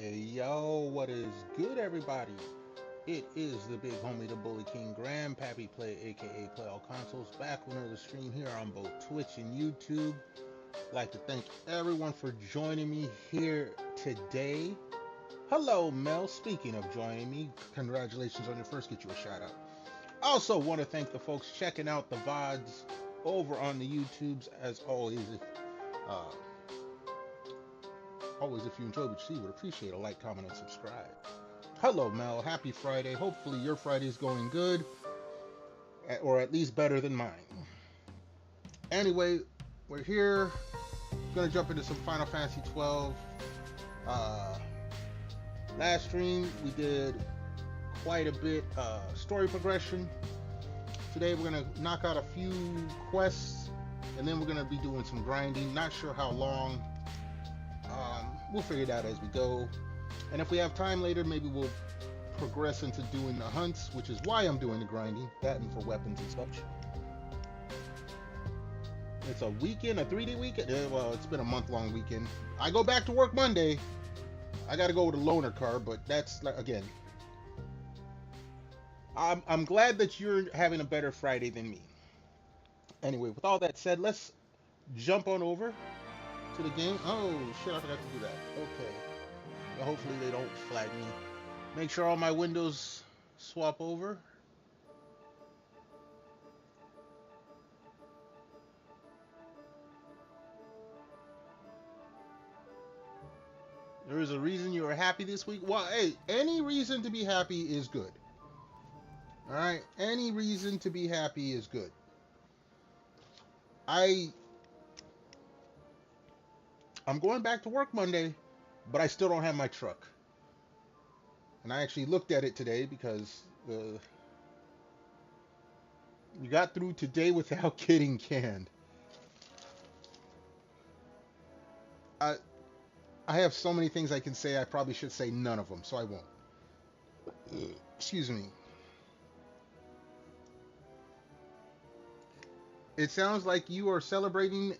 Hey yo, what is good, everybody? It is the big homie, the Bully King, Grandpappy Play, aka Play All Consoles, back with another stream here on both Twitch and YouTube. I'd like to thank everyone for joining me here today. Hello, Mel. Speaking of joining me, congratulations on your first. Get you a shout out. Also, want to thank the folks checking out the VODs over on the YouTubes. As always, uh, if you enjoy what you see, would appreciate a like, comment, and subscribe. Hello, Mel. Happy Friday. Hopefully your Friday's going good, or at least better than mine. Anyway, we're here. Gonna jump into some Final Fantasy 12. Last stream we did quite a bit story progression. Today we're gonna knock out a few quests, and then we're gonna be doing some grinding. Not sure how long. We'll figure it out as we go. And if we have time later, maybe we'll progress into doing the hunts, which is why I'm doing the grinding, that and for weapons and such. It's a weekend, a 3-day weekend. Well, it's been a month-long weekend. I go back to work Monday. I got to go with a loaner car, but that's, again, I'm glad that you're having a better Friday than me. Anyway, with all that said, let's jump on over to the game. Oh, shit, I forgot to do that. Okay. Well, hopefully they don't flag me. Make sure all my windows swap over. There is a reason you are happy this week. Well, hey, any reason to be happy is good. All right, any reason to be happy is good. I'm going back to work Monday, but I still don't have my truck. And I actually looked at it today because we got through today without getting canned. I have so many things I can say. I probably should say none of them, so I won't. Excuse me. It sounds like you are celebrating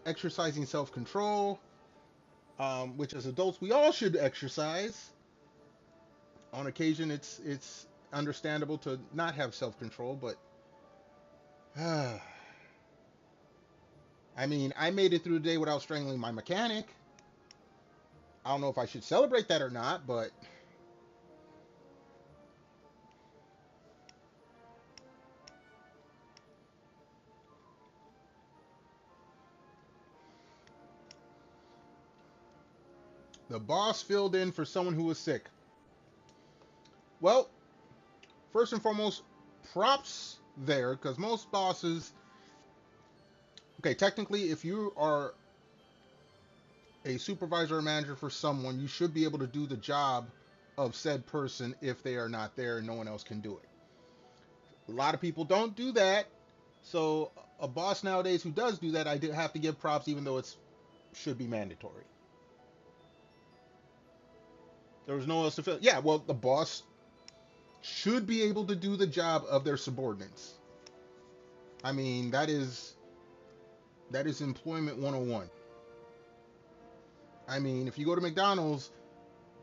exercising self-control, which as adults we all should exercise. On occasion, it's understandable to not have self-control, but I mean, I made it through the day without strangling my mechanic. I don't know if I should celebrate that or not, but the boss filled in for someone who was sick. Well, first and foremost, props there, because most bosses... Okay, technically, if you are a supervisor or manager for someone, you should be able to do the job of said person if they are not there and no one else can do it. A lot of people don't do that, so a boss nowadays who does do that, I do have to give props, even though it should be mandatory. There was no one else to fill. Yeah, well, the boss should be able to do the job of their subordinates. I mean, that is employment 101. I mean, if you go to McDonald's,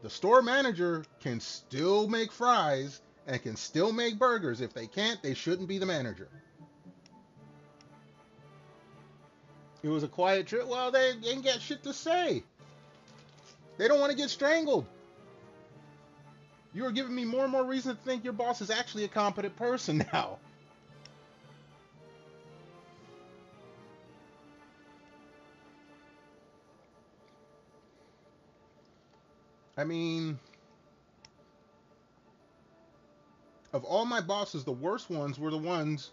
the store manager can still make fries and can still make burgers. If they can't, they shouldn't be the manager. It was a quiet trip. Well, they ain't got shit to say. They don't want to get strangled. You are giving me more and more reason to think your boss is actually a competent person now. I mean, of all my bosses, the worst ones were the ones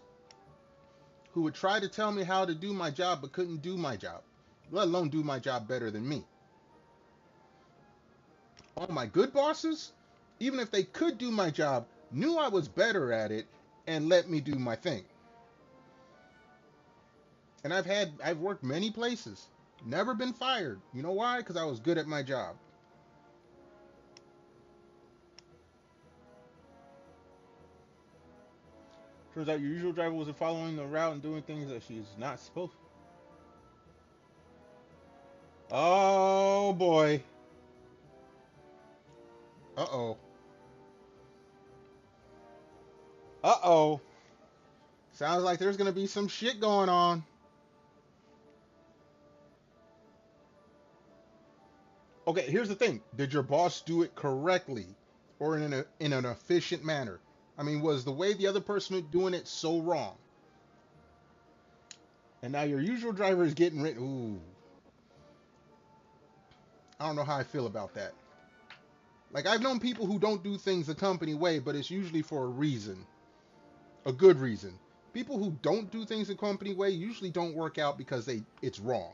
who would try to tell me how to do my job but couldn't do my job, let alone do my job better than me. All my good bosses, even if they could do my job, knew I was better at it and let me do my thing. And I've worked many places, never been fired. You know why? Because I was good at my job. Turns out your usual driver wasn't following the route and doing things that she's not supposed to. Oh boy. Uh-oh. Uh-oh. Sounds like there's going to be some shit going on. Okay, here's the thing. Did your boss do it correctly or in an efficient manner? I mean, was the way the other person doing it so wrong? And now your usual driver is getting rid. Ooh. I don't know how I feel about that. Like, I've known people who don't do things the company way, but it's usually for a reason. A good reason. People who don't do things the company way usually don't work out because it's wrong.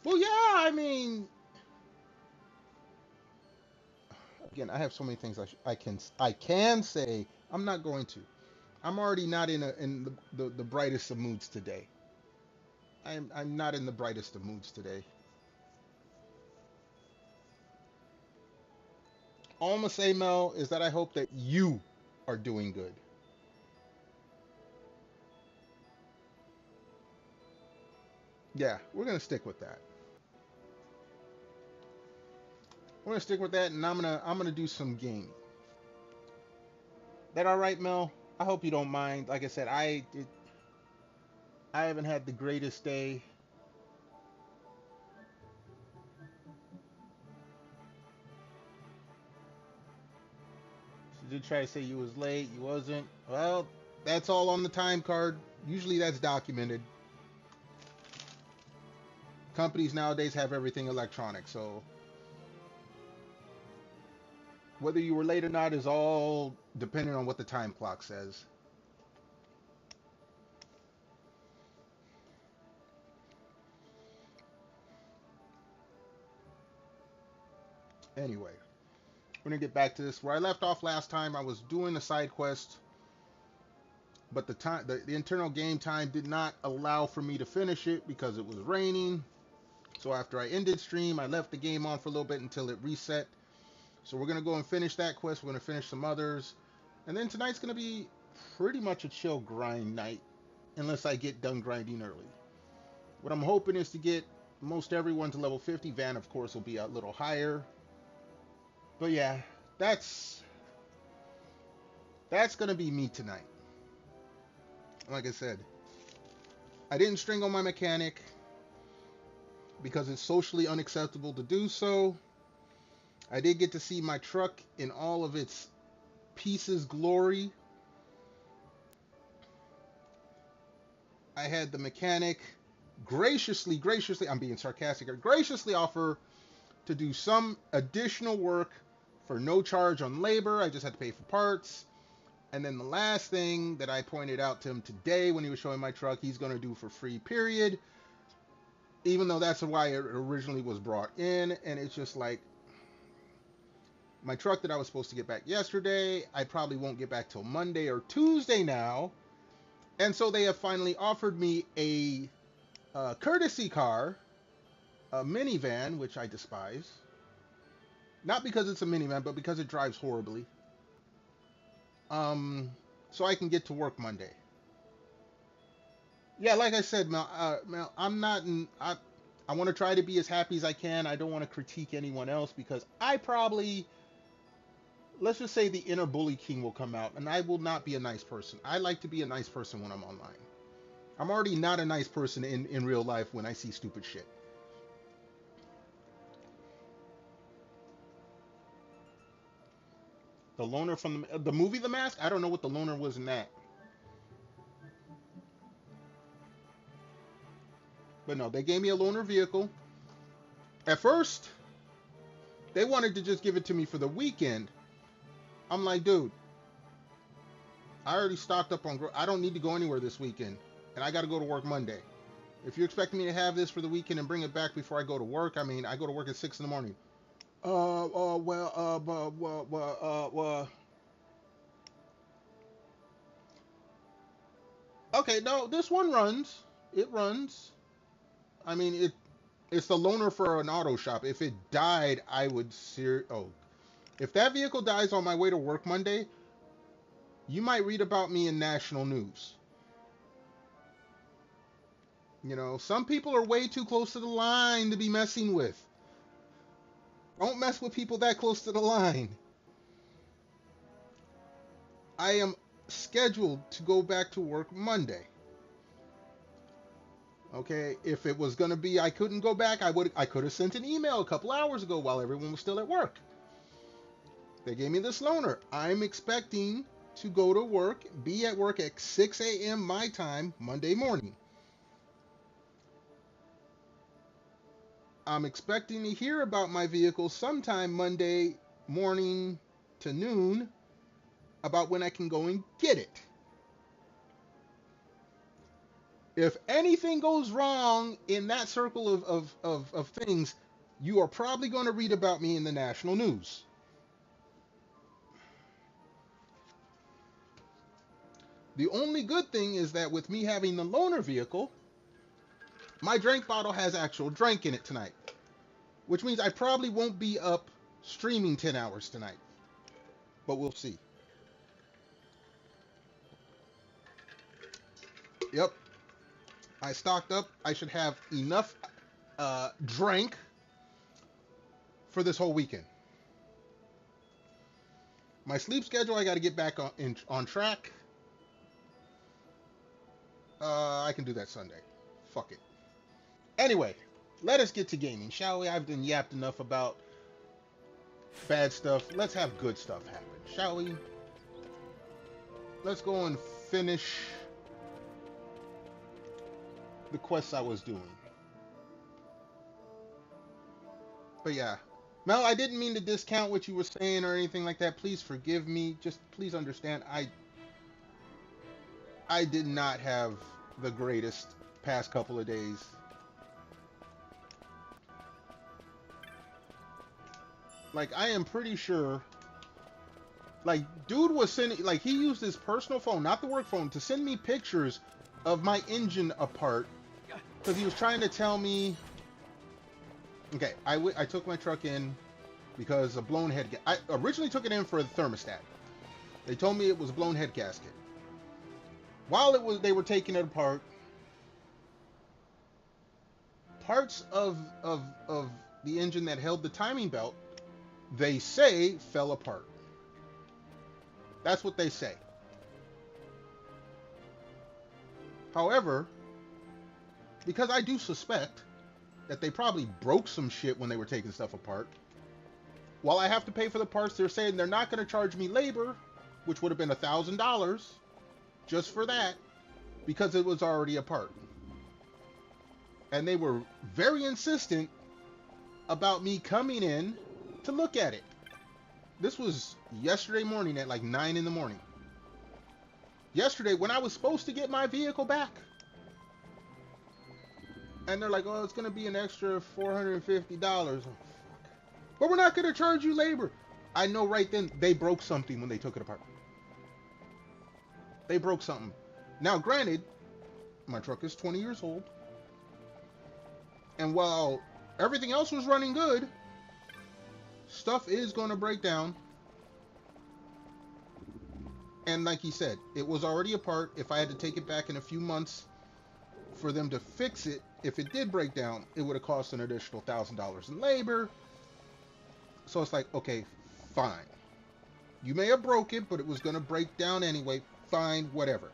Well, yeah, I mean, again, I have so many things I can say. I'm not going to. I'm already not in the brightest of moods today. I'm not in the brightest of moods today. All I'm gonna say, Mel, is that I hope that you are doing good. Yeah, we're gonna stick with that. We're gonna stick with that, and I'm gonna do some gaming. That all right, Mel? I hope you don't mind. Like I said, I haven't had the greatest day. You did try to say you was late. You wasn't. Well, that's all on the time card. Usually that's documented. Companies nowadays have everything electronic, so whether you were late or not is all dependent on what the time clock says. Anyway, we're gonna get back to this. Where I left off last time, I was doing a side quest, but the internal game time did not allow for me to finish it because it was raining. So after I ended stream, I left the game on for a little bit until it reset. So we're gonna go and finish that quest. We're gonna finish some others, and then tonight's gonna be pretty much a chill grind night, unless I get done grinding early. What I'm hoping is to get most everyone to level 50. Van, of course, will be a little higher. But yeah, that's gonna be me tonight. Like I said, I didn't string on my mechanic because it's socially unacceptable to do so. I did get to see my truck in all of its pieces glory. I had the mechanic graciously, I'm being sarcastic, graciously offer to do some additional work for no charge on labor. I just had to pay for parts. And then the last thing that I pointed out to him today when he was showing my truck, he's going to do for free, period. Even though that's why it originally was brought in. And it's just like, my truck that I was supposed to get back yesterday, I probably won't get back till Monday or Tuesday now. And so they have finally offered me a courtesy car, a minivan, which I despise. Not because it's a minivan, but because it drives horribly. So I can get to work Monday. Yeah, like I said, Mel, I'm not in. I want to try to be as happy as I can. I don't want to critique anyone else because I probably, let's just say the inner bully king will come out, and I will not be a nice person. I like to be a nice person when I'm online. I'm already not a nice person in real life when I see stupid shit. The loner from the movie The Mask? I don't know what the loner was in that. But no, they gave me a loaner vehicle. At first, they wanted to just give it to me for the weekend. I'm like, dude, I already stocked up on. I don't need to go anywhere this weekend, and I got to go to work Monday. If you expect me to have this for the weekend and bring it back before I go to work, I mean, I go to work at 6 in the morning. Okay, no, this one runs. It runs. I mean, it's the loaner for an auto shop. If it died, I would if that vehicle dies on my way to work Monday, you might read about me in national news. You know, some people are way too close to the line to be messing with. Don't mess with people that close to the line. I am scheduled to go back to work Monday. Okay, if it was gonna be I couldn't go back, I could have sent an email a couple hours ago while everyone was still at work. They gave me this loaner. I'm expecting to go to work, be at work at 6 a.m. my time Monday morning. I'm expecting to hear about my vehicle sometime Monday morning to noon about when I can go and get it. If anything goes wrong in that circle of things, you are probably going to read about me in the national news. The only good thing is that with me having the loaner vehicle, my drink bottle has actual drink in it tonight, which means I probably won't be up streaming 10 hours tonight, but we'll see. Yep, I stocked up. I should have enough drink for this whole weekend. My sleep schedule, I got to get back on track. I can do that Sunday. Fuck it. Anyway, let us get to gaming, shall we? I've been yapped enough about bad stuff. Let's have good stuff happen, shall we? Let's go and finish the quests I was doing. But yeah, Mel, I didn't mean to discount what you were saying or anything like that. Please forgive me. Just please understand, I did not have the greatest past couple of days. Like, I am pretty sure, like, dude was sending, like, he used his personal phone, not the work phone, to send me pictures of my engine apart, because he was trying to tell me, okay, I took my truck in because a blown head, I originally took it in for the thermostat. They told me it was a blown head gasket. While they were taking it apart, parts of the engine that held the timing belt, they say, fell apart. That's what they say. However, because I do suspect that they probably broke some shit when they were taking stuff apart, while I have to pay for the parts, they're saying they're not going to charge me labor, which would have been $1,000 just for that, because it was already apart. And they were very insistent about me coming in to look at it. This was yesterday morning at like 9 in the morning. Yesterday when I was supposed to get my vehicle back. And they're like, oh, it's going to be an extra $450. Oh, fuck. But we're not going to charge you labor. I know right then they broke something when they took it apart. They broke something. Now, granted, my truck is 20 years old. And while everything else was running good, stuff is going to break down. And like he said, it was already apart. If I had to take it back in a few months for them to fix it, if it did break down, it would have cost an additional $1,000 in labor. So it's like, okay, fine. You may have broke it, but it was going to break down anyway. Fine, whatever.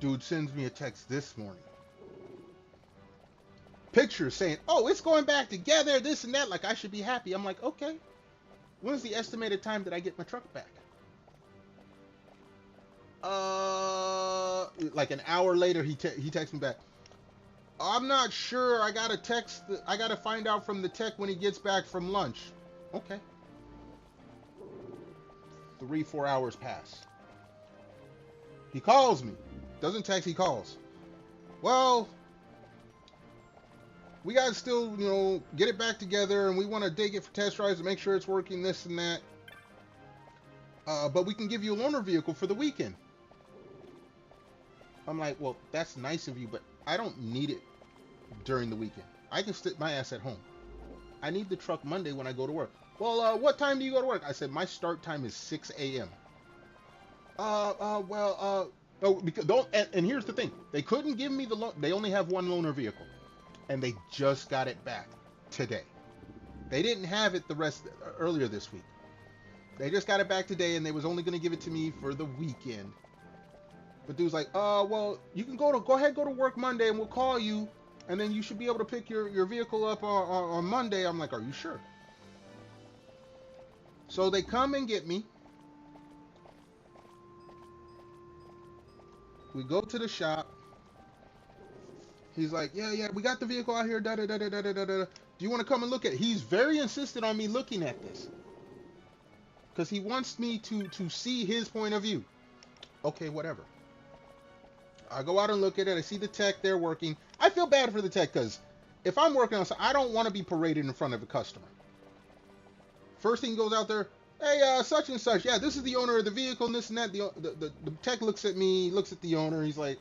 Dude sends me a text this morning. Pictures saying, oh, it's going back together, this and that, like I should be happy. I'm like, okay. When's the estimated time that I get my truck back? Like an hour later, he texts me back. I'm not sure. I gotta find out from the tech when he gets back from lunch. Okay. 3-4 hours pass. He calls me. Doesn't text, he calls. Well, we gotta still, get it back together, and we want to dig it for test drives to make sure it's working, this and that. But we can give you a loaner vehicle for the weekend. I'm like, well, that's nice of you, but I don't need it during the weekend. I can sit my ass at home. I need the truck Monday when I go to work. Well, what time do you go to work? I said, my start time is 6 a.m. And here's the thing. They couldn't give me they only have one loaner vehicle. and they just got it back today. They didn't have it earlier this week. They just got it back today, and they was only going to give it to me for the weekend. But dude's like, well, you can go ahead, go to work Monday, and we'll call you, and then you should be able to pick your vehicle up on Monday. I'm like, are you sure? So they come and get me. We go to the shop. He's like, yeah, we got the vehicle out here, da-da-da-da-da-da-da. Do you want to come and look at it? He's very insistent on me looking at this. Because he wants me to see his point of view. Okay, whatever. I go out and look at it. I see the tech there working. I feel bad for the tech because if I'm working on something, I don't want to be paraded in front of a customer. First thing he goes out there, hey, such and such. Yeah, this is the owner of the vehicle and this and that. The tech looks at me, looks at the owner. He's like,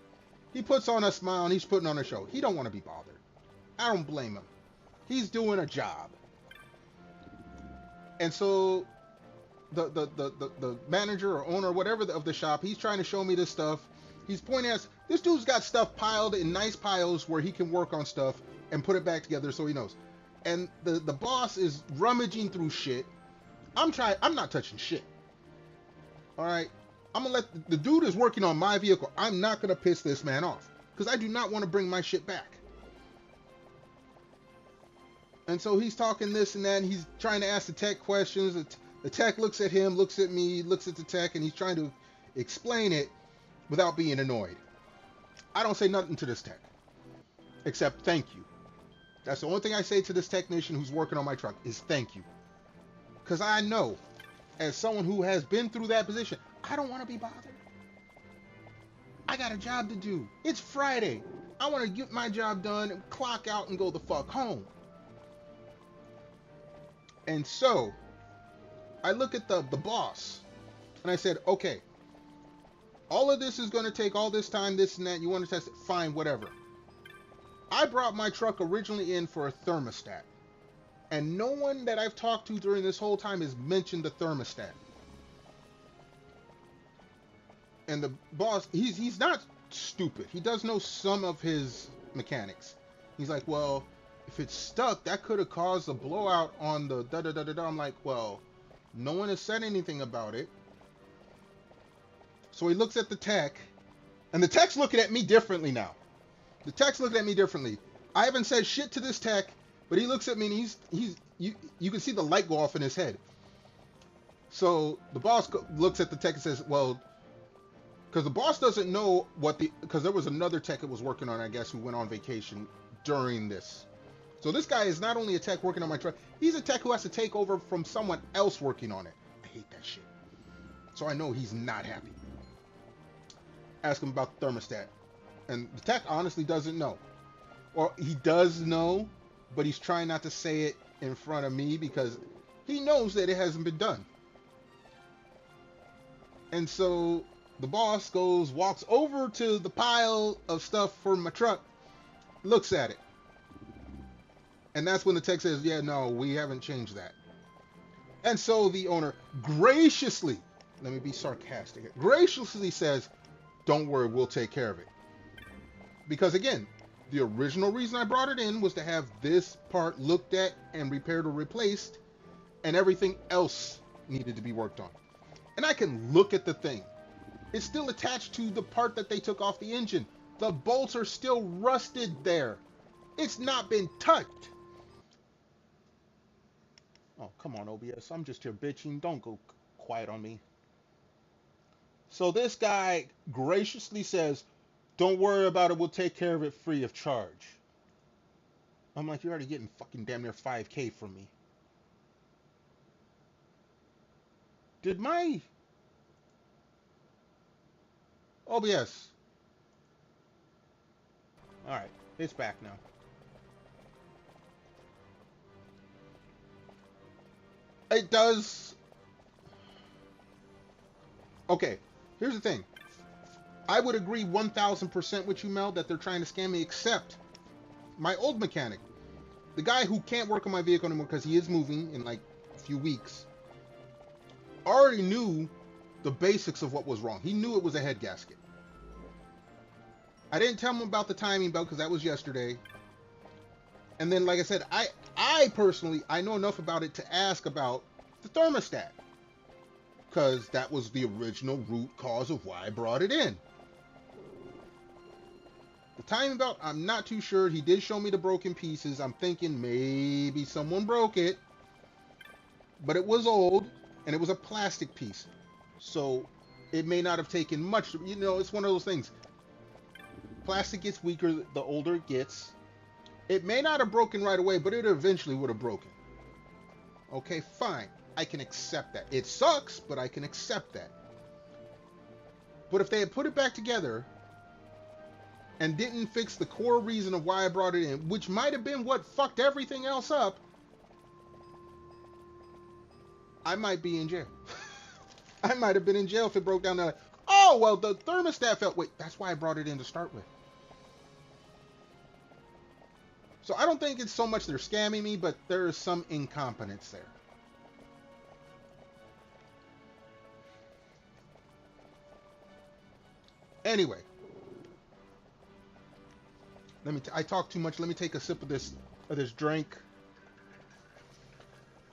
he puts on a smile and he's putting on a show. He don't want to be bothered. I don't blame him. He's doing a job. And so the manager or owner or whatever of the shop, he's trying to show me this stuff. He's pointing at, this dude's got stuff piled in nice piles where he can work on stuff and put it back together so he knows. And the boss is rummaging through shit. I'm not touching shit. All right. I'm gonna let the dude is working on my vehicle. I'm not gonna piss this man off because I do not want to bring my shit back. And so he's talking this and that, and he's trying to ask the tech questions. The tech looks at him, looks at me, looks at the tech, and he's trying to explain it without being annoyed. I don't say nothing to this tech, except thank you. That's the only thing I say to this technician who's working on my truck is thank you. Because I know, as someone who has been through that position, I don't want to be bothered. I got a job to do. It's Friday. I want to get my job done, and clock out, and go the fuck home. And so, I look at the boss, and I said, okay, all of this is going to take all this time, this and that. You want to test it? Fine, whatever. I brought my truck originally in for a thermostat. And no one that I've talked to during this whole time has mentioned the thermostat. And the boss, he's not stupid. He does know some of his mechanics. He's like, well, if it's stuck, that could have caused a blowout on the da-da-da-da-da. I'm like, well, no one has said anything about it. So he looks at the tech, and the tech's looking at me differently now. The tech's looking at me differently. I haven't said shit to this tech, but he looks at me and you can see the light go off in his head. So the boss looks at the tech and says, well, because the boss doesn't know because there was another tech that was working on, I guess, who went on vacation during this. So this guy is not only a tech working on my truck, he's a tech who has to take over from someone else working on it. I hate that shit. So I know he's not happy. Ask him about the thermostat. And the tech honestly doesn't know. Or he does know, but he's trying not to say it in front of me because he knows that it hasn't been done. And so the boss walks over to the pile of stuff for my truck, looks at it. And that's when the tech says, yeah, no, we haven't changed that. And so the owner graciously, let me be sarcastic, graciously says, don't worry, we'll take care of it. Because again, the original reason I brought it in was to have this part looked at and repaired or replaced, and everything else needed to be worked on. And I can look at the thing. It's still attached to the part that they took off the engine. The bolts are still rusted there. It's not been touched. Oh, come on, OBS. I'm just here bitching. Don't go quiet on me. So this guy graciously says, don't worry about it. We'll take care of it free of charge. I'm like, you're already getting fucking damn near $5,000 from me. Did my OBS? All right, it's back now. It does. Okay, here's the thing. I would agree 1,000% with you, Mel, that they're trying to scam me, except my old mechanic, the guy who can't work on my vehicle anymore because he is moving in like a few weeks, already knew the basics of what was wrong. He knew it was a head gasket. I didn't tell him about the timing belt because that was yesterday. And then, like I said, I personally, I know enough about it to ask about the thermostat, because that was the original root cause of why I brought it in. The timing belt, I'm not too sure. He did show me the broken pieces. I'm thinking maybe someone broke it, but it was old and it was a plastic piece, so it may not have taken much. You know, it's one of those things. Plastic gets weaker the older it gets. It may not have broken right away, but it eventually would have broken. Okay, fine. I can accept that. It sucks, but I can accept that. But if they had put it back together and didn't fix the core reason of why I brought it in, which might have been what fucked everything else up, I might be in jail. I might have been in jail if it broke down. Like, oh, well, the thermostat felt... Wait, that's why I brought it in to start with. So I don't think it's so much they're scamming me, but there is some incompetence there. Anyway, I talk too much. Let me take a sip of this drink.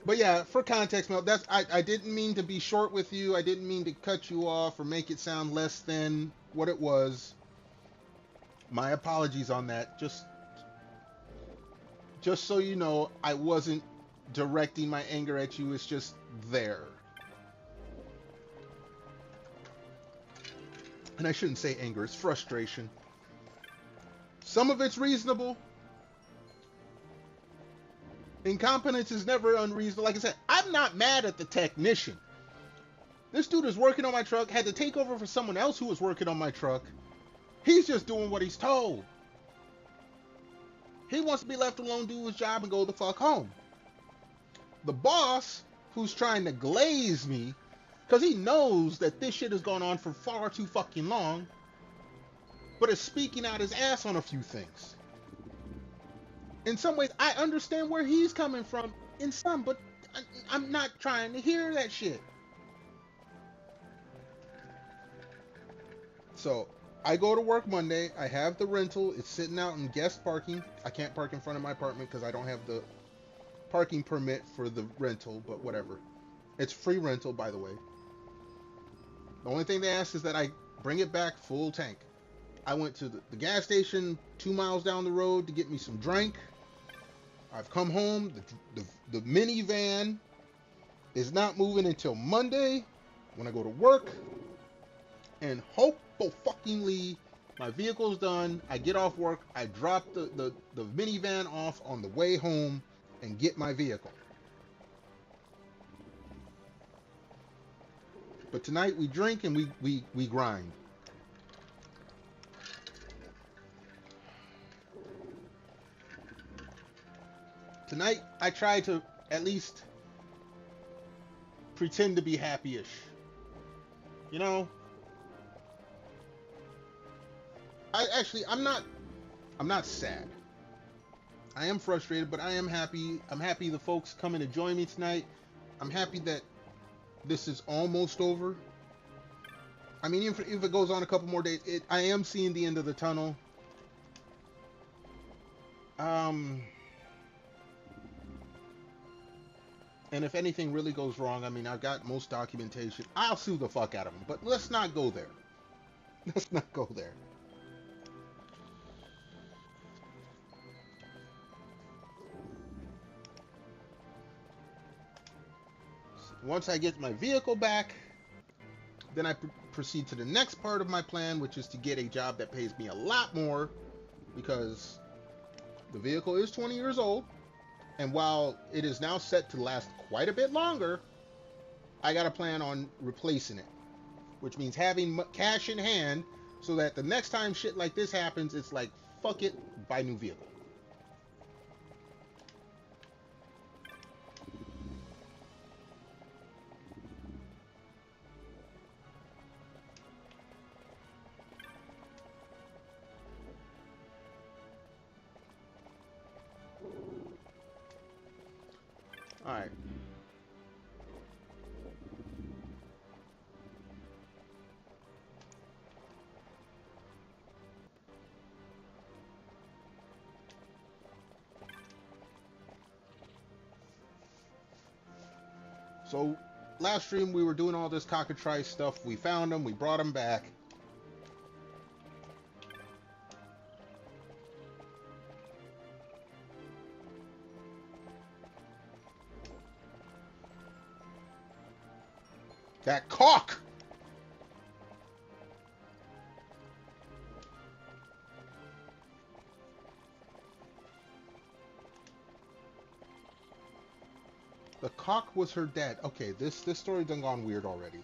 But yeah, for context, Mel, I didn't mean to be short with you. I didn't mean to cut you off or make it sound less than what it was. My apologies on that. Just so you know, I wasn't directing my anger at you. It's just there. And I shouldn't say anger, it's frustration. Some of it's reasonable. Incompetence is never unreasonable. Like I said, I'm not mad at the technician. This dude is working on my truck, had to take over for someone else who was working on my truck. He's just doing what he's told. He wants to be left alone, do his job, and go the fuck home. The boss, who's trying to glaze me, because he knows that this shit has gone on for far too fucking long, but is speaking out his ass on a few things. In some ways, I understand where he's coming from in some, but I'm not trying to hear that shit. So, I go to work Monday. I have the rental. It's sitting out in guest parking. I can't park in front of my apartment because I don't have the parking permit for the rental, but whatever. It's free rental, by the way. The only thing they ask is that I bring it back full tank. I went to the gas station 2 miles down the road to get me some drink. I've come home. The minivan is not moving until Monday when I go to work. And hopefully my vehicle's done. I get off work. I drop the minivan off on the way home and get my vehicle. But tonight we drink and we grind. Tonight I try to at least pretend to be happy-ish. You know? I'm not sad. I am frustrated, but I am happy. I'm happy the folks coming to join me tonight. I'm happy that this is almost over. I mean, if it goes on a couple more days, I am seeing the end of the tunnel. And if anything really goes wrong, I mean, I've got most documentation. I'll sue the fuck out of them, but let's not go there. Let's not go there. Once I get my vehicle back, then I proceed to the next part of my plan, which is to get a job that pays me a lot more, because the vehicle is 20 years old, and while it is now set to last quite a bit longer, I got to plan on replacing it, which means having cash in hand so that the next time shit like this happens, it's like, fuck it, buy a new vehicle. All right. So last stream we were doing all this cockatrice stuff. We found them, we brought them back. That cock! The cock was her dad. Okay, this story done gone weird already.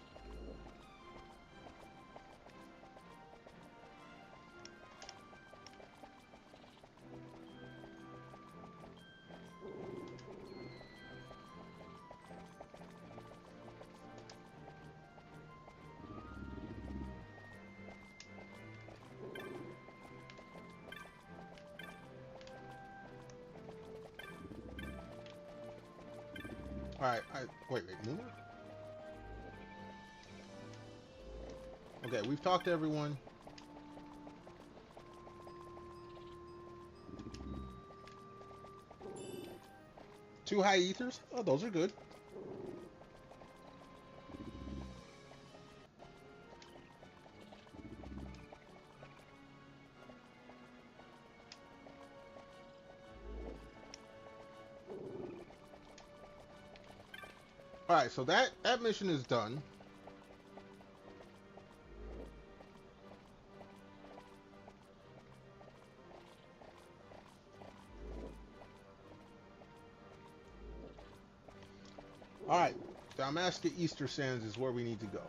Alright, wait, Moon? Okay, we've talked to everyone. Two high ethers? Oh, those are good. Alright, so that mission is done. Alright, Dalmasca Easter Sands is where we need to go.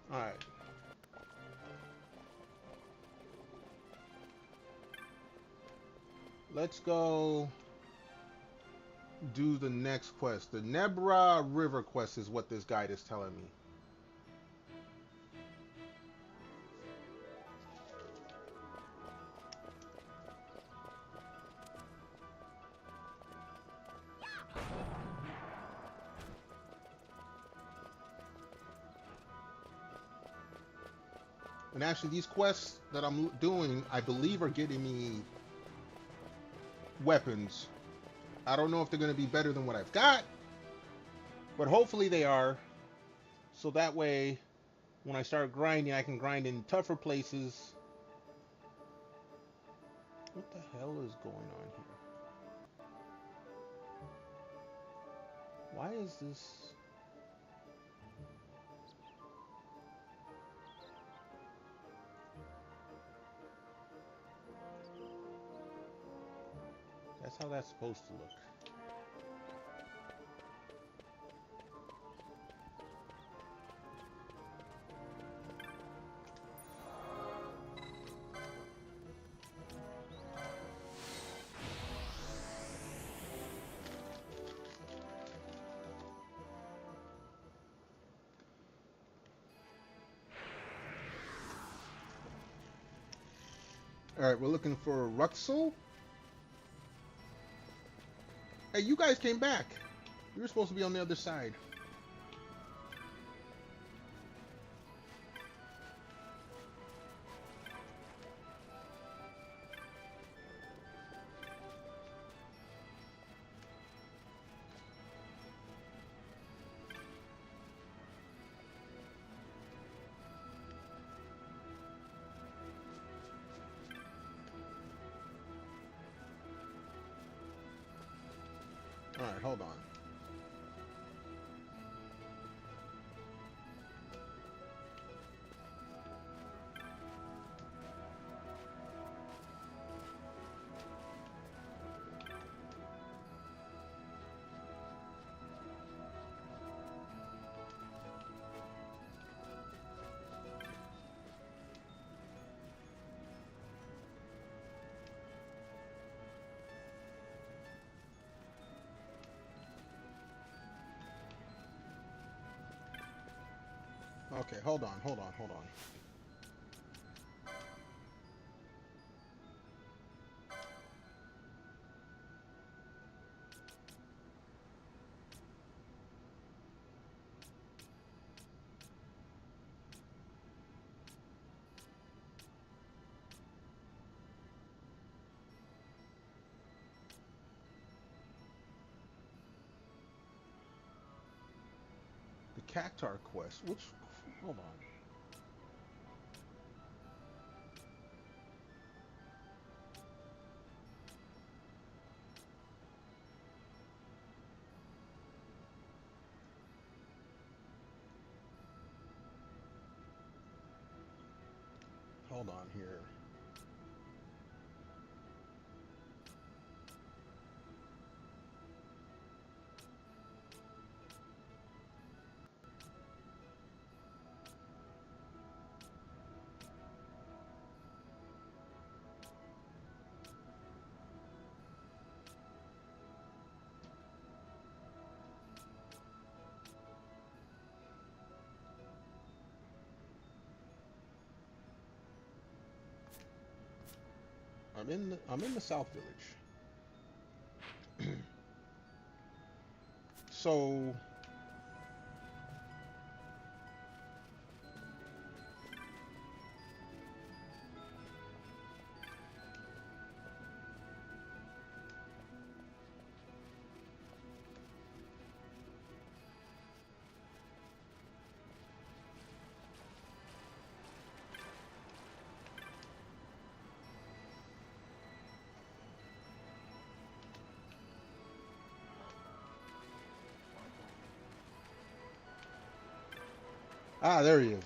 Alright. Let's go do the next quest. The Nebra River quest is what this guide is telling me. And actually, these quests that I'm doing, I believe, are getting me weapons. I don't know if they're going to be better than what I've got, but hopefully they are. So that way, when I start grinding, I can grind in tougher places. What the hell is going on here? Why is this? That's how that's supposed to look. Alright, we're looking for Ruxel. Hey, you guys came back. You were supposed to be on the other side. Alright, hold on. Okay, hold on. Cactar quest. Which, hold on. Hold on here. I'm in the South Village. So there he is.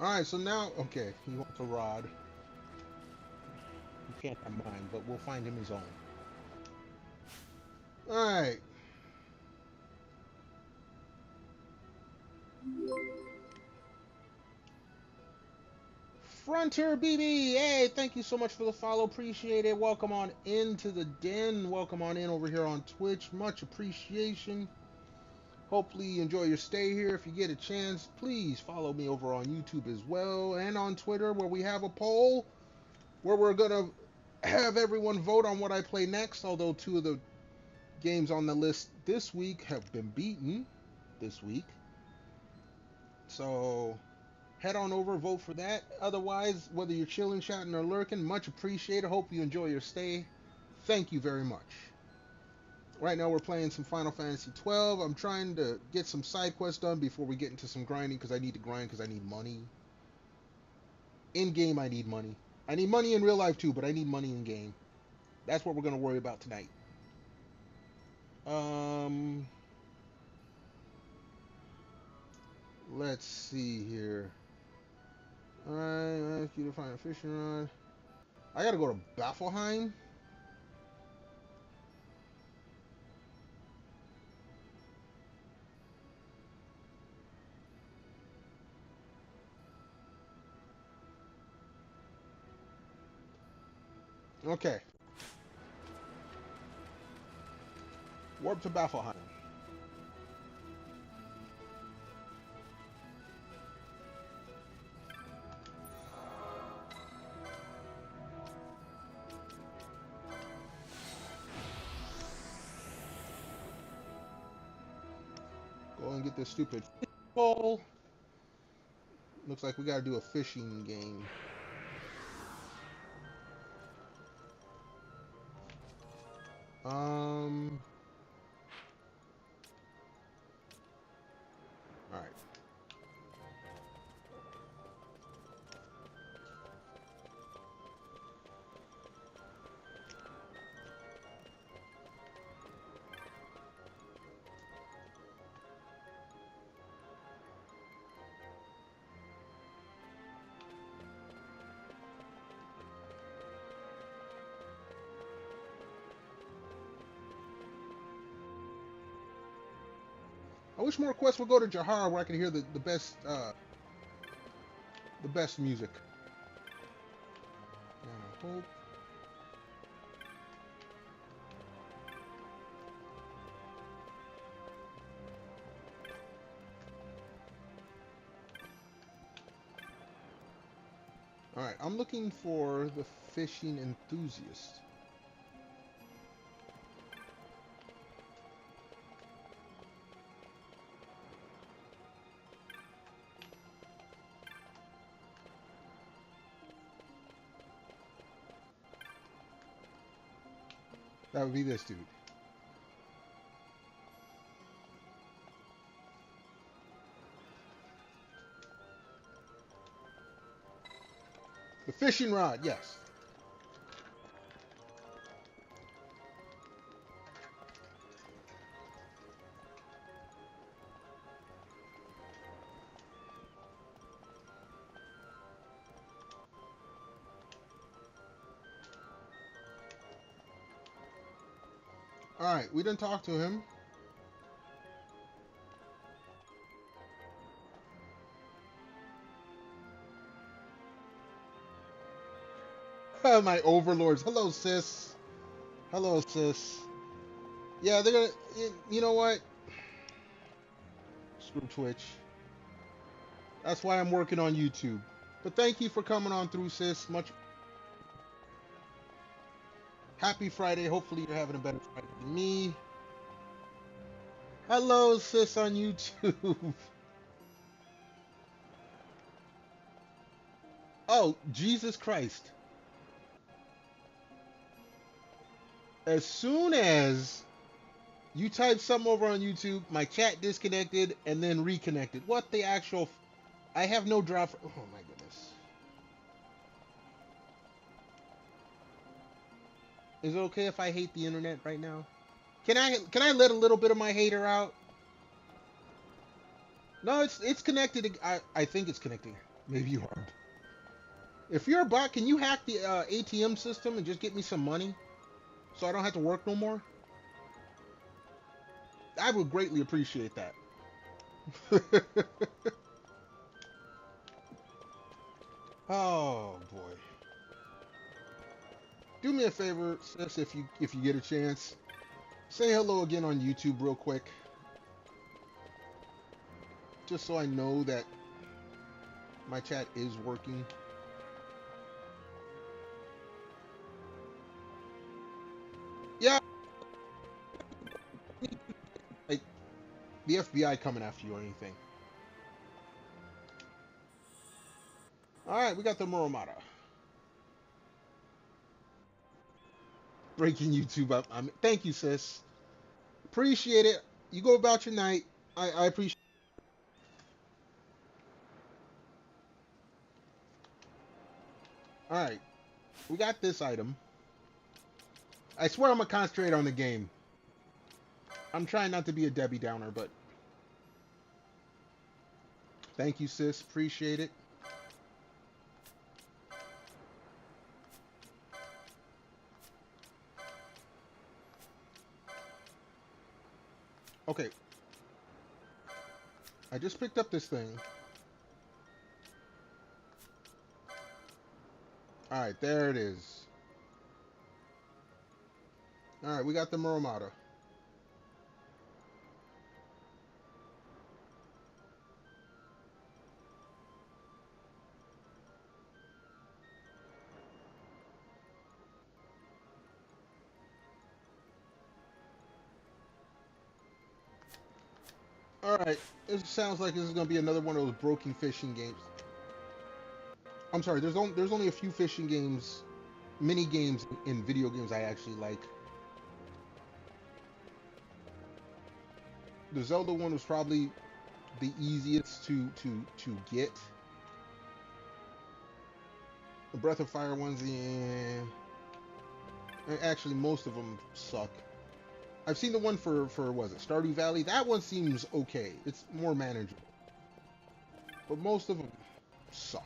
Alright, so now, okay, he wants a rod. He can't have mine, but we'll find him his own. Alright. Frontier BB, hey, thank you so much for the follow, appreciate it. Welcome on into the den. Welcome on in over here on Twitch, much appreciation. Hopefully you enjoy your stay here. If you get a chance, please follow me over on YouTube as well and on Twitter, where we have a poll where we're gonna have everyone vote on what I play next, although 2 of the games on the list this week have been beaten this week. So head on over, vote for that. Otherwise, whether you're chilling, chatting, or lurking, much appreciated. Hope you enjoy your stay. Thank you very much. Right now we're playing some Final Fantasy 12. I'm trying to get some side quests done before we get into some grinding, because I need to grind because I need money. In-game, I need money. I need money in real life too, but I need money in-game. That's what we're going to worry about tonight. Let's see here. I ask you to find a fishing rod. I gotta go to Baffleheim. Okay. Warp to Baffleheim. Go and get this stupid fish bowl. Looks like we gotta do a fishing game. Alright. I wish more quests would go to Jahar where I could hear the best music. I hope. Alright, I'm looking for the fishing enthusiast. That would be this dude. The fishing rod, yes. Alright, we didn't talk to him. My overlords. Hello, sis. Hello, sis. Yeah, they're gonna... You know what? Screw Twitch. That's why I'm working on YouTube. But thank you for coming on through, sis. Much... Happy Friday. Hopefully you're having a better Friday than me. Hello, sis on YouTube. Oh, Jesus Christ. As soon as you type something over on YouTube, my chat disconnected and then reconnected. What the actual... I have no drop... Oh my goodness. Is it okay if I hate the internet right now? Can I let a little bit of my hater out? No, it's connected. I think it's connected. Maybe you are. If you're a bot, can you hack the ATM system and just get me some money so I don't have to work no more? I would greatly appreciate that. Oh boy. Do me a favor, sis, if you get a chance. Say hello again on YouTube real quick. Just so I know that my chat is working. Yeah. Like the FBI coming after you or anything. Alright, we got the Muromata. Breaking YouTube up. Thank you, sis. Appreciate it. You go about your night. I appreciate it. Alright. We got this item. I swear I'm going to concentrate on the game. I'm trying not to be a Debbie Downer, but... Thank you, sis. Appreciate it. Okay. I just picked up this thing. Alright, there it is. Alright, we got the Muromata. Alright, it sounds like this is going to be another one of those broken fishing games. I'm sorry, there's only a few fishing games, mini games in video games I actually like. The Zelda one was probably the easiest to get. The Breath of Fire ones, yeah. Actually, most of them suck. I've seen the one for what is it, Stardew Valley? That one seems okay. It's more manageable. But most of them suck.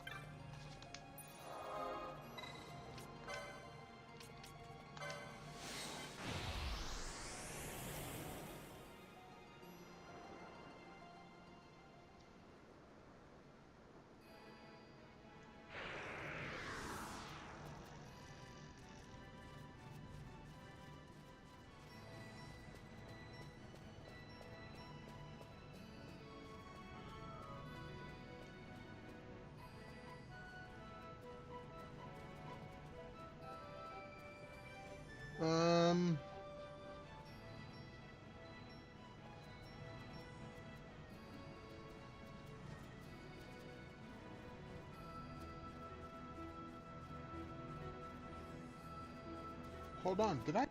Hold on, did I?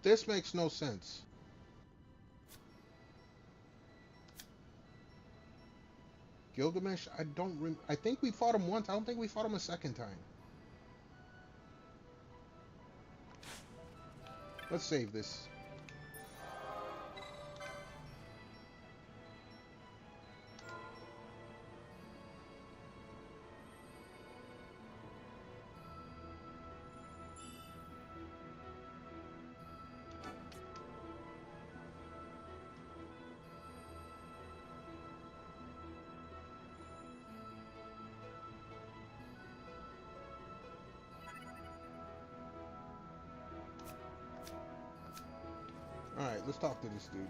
This makes no sense. Gilgamesh, I think we fought him once. I don't think we fought him a second time. Let's save this. Alright, let's talk to this dude.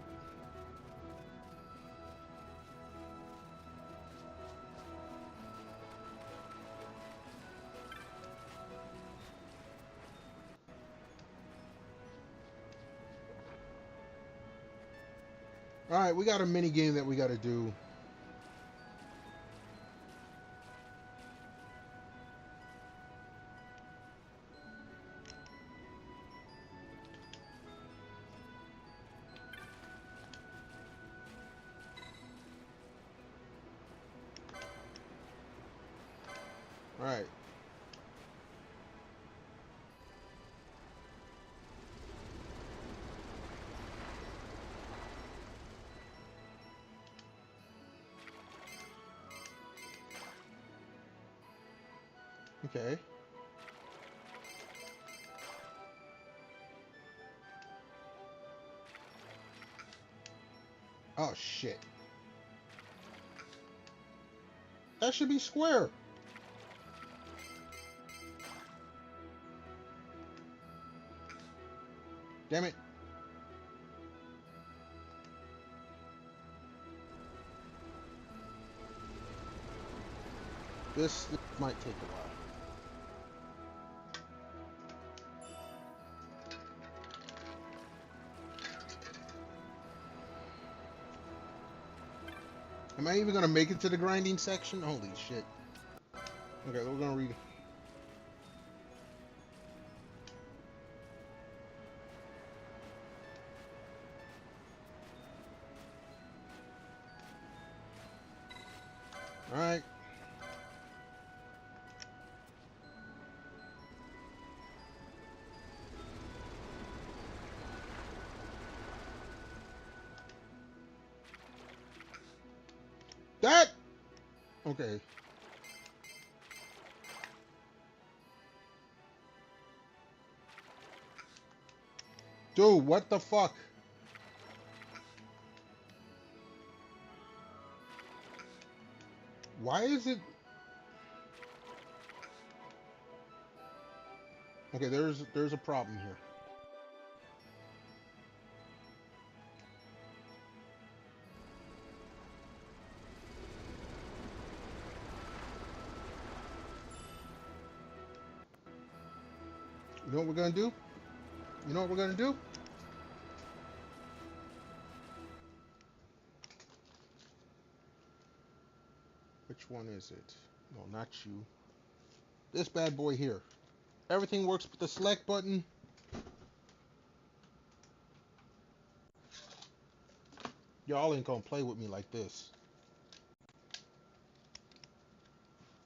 Alright, we got a mini game that we gotta do. Alright. Okay. Oh, shit. That should be square. Damn it. This might take a while. Am I even gonna make it to the grinding section? Holy shit. Okay, we're gonna read. Alright. That! Okay. Dude, what the fuck? Why is it... Okay, there's a problem here. You know what we're gonna do? You know what we're gonna do? Which one is it? No, not you. This bad boy here. Everything works with the select button. Y'all ain't gonna play with me like this.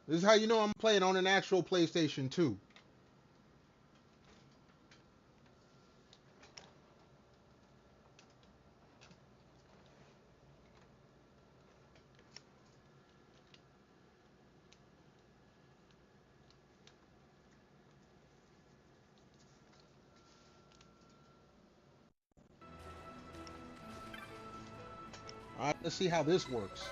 This is how you know I'm playing on an actual PlayStation 2. Alright, let's see how this works.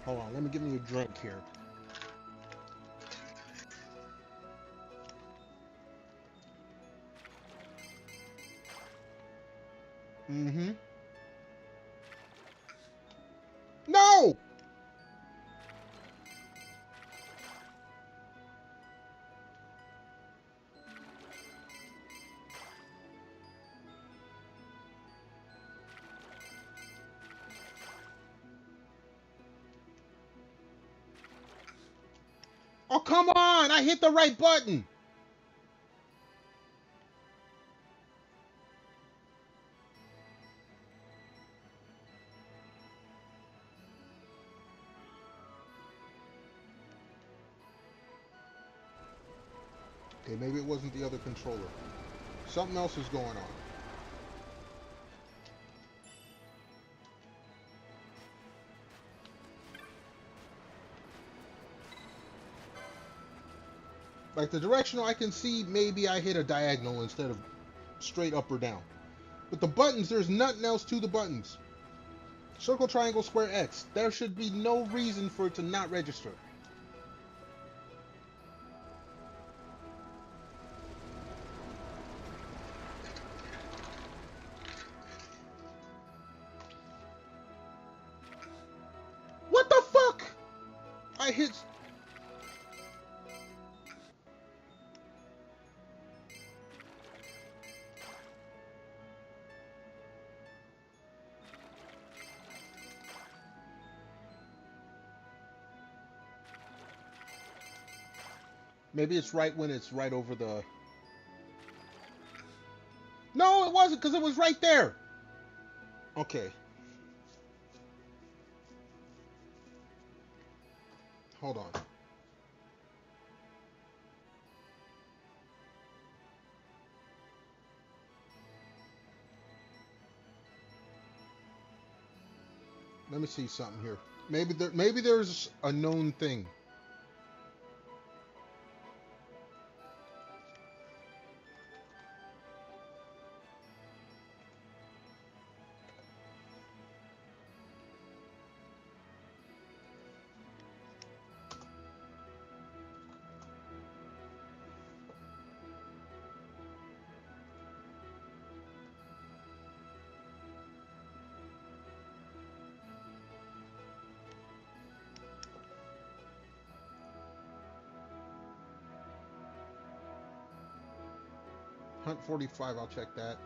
Hold on, let me give me a drink here. Mm-hmm. No! Oh, come on! I hit the right button! Okay, maybe it wasn't the other controller. Something else is going on. Like the directional, I can see maybe I hit a diagonal instead of straight up or down. But the buttons, there's nothing else to the buttons. Circle, triangle, square, X. There should be no reason for it to not register. What the fuck? I hit... Maybe it's right when it's right over the... No, it wasn't, because it was right there. Okay. Hold on. Let me see something here. Maybe there's a known thing. Hunt 45, I'll check that.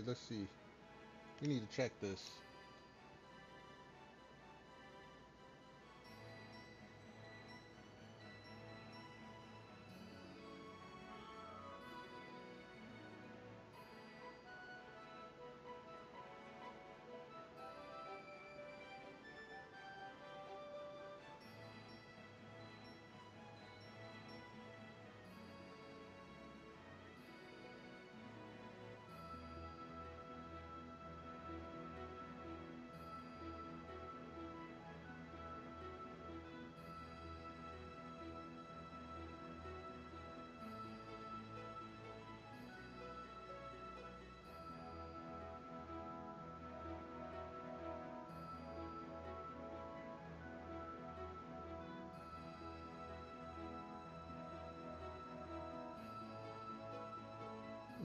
Let's see. We need to check this.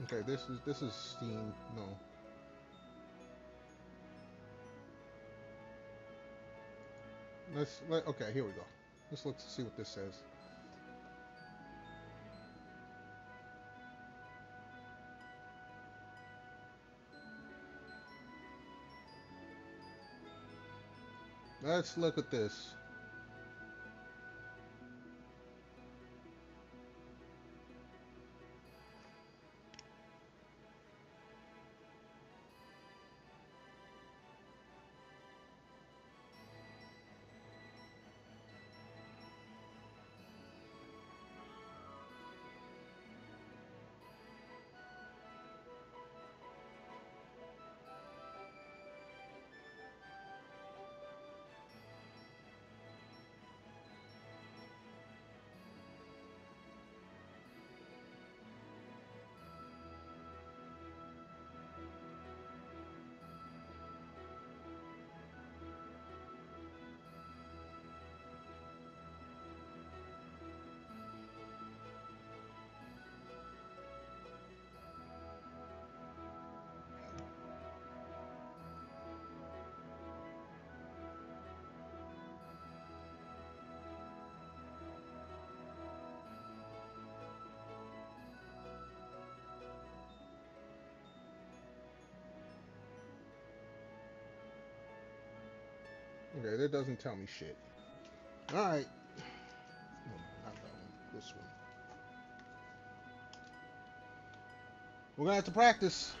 Okay, this is Steam. No. Okay, here we go. Let's look to see what this says. Let's look at this. Okay, that doesn't tell me shit. Alright. No, not that one. This one. We're gonna have to practice.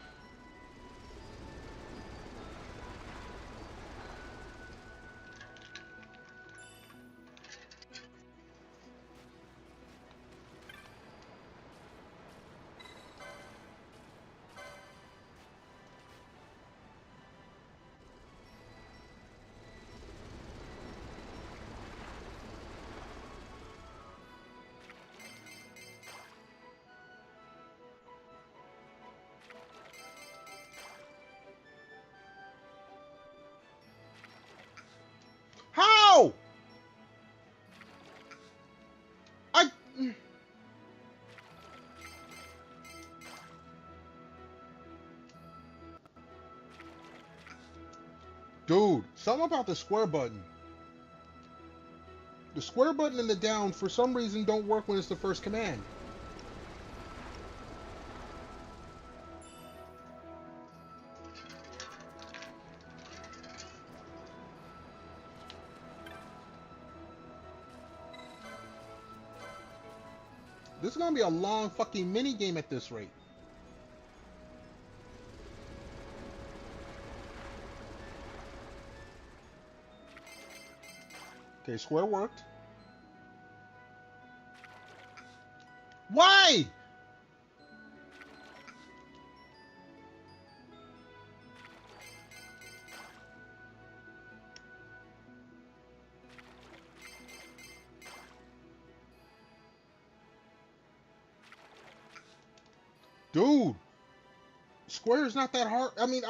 How? I... Dude, something about the square button. The square button and the down, for some reason, don't work when it's the first command. This is gonna be a long fucking mini game at this rate. Okay, square worked. Why? Dude, square is not that hard. I mean,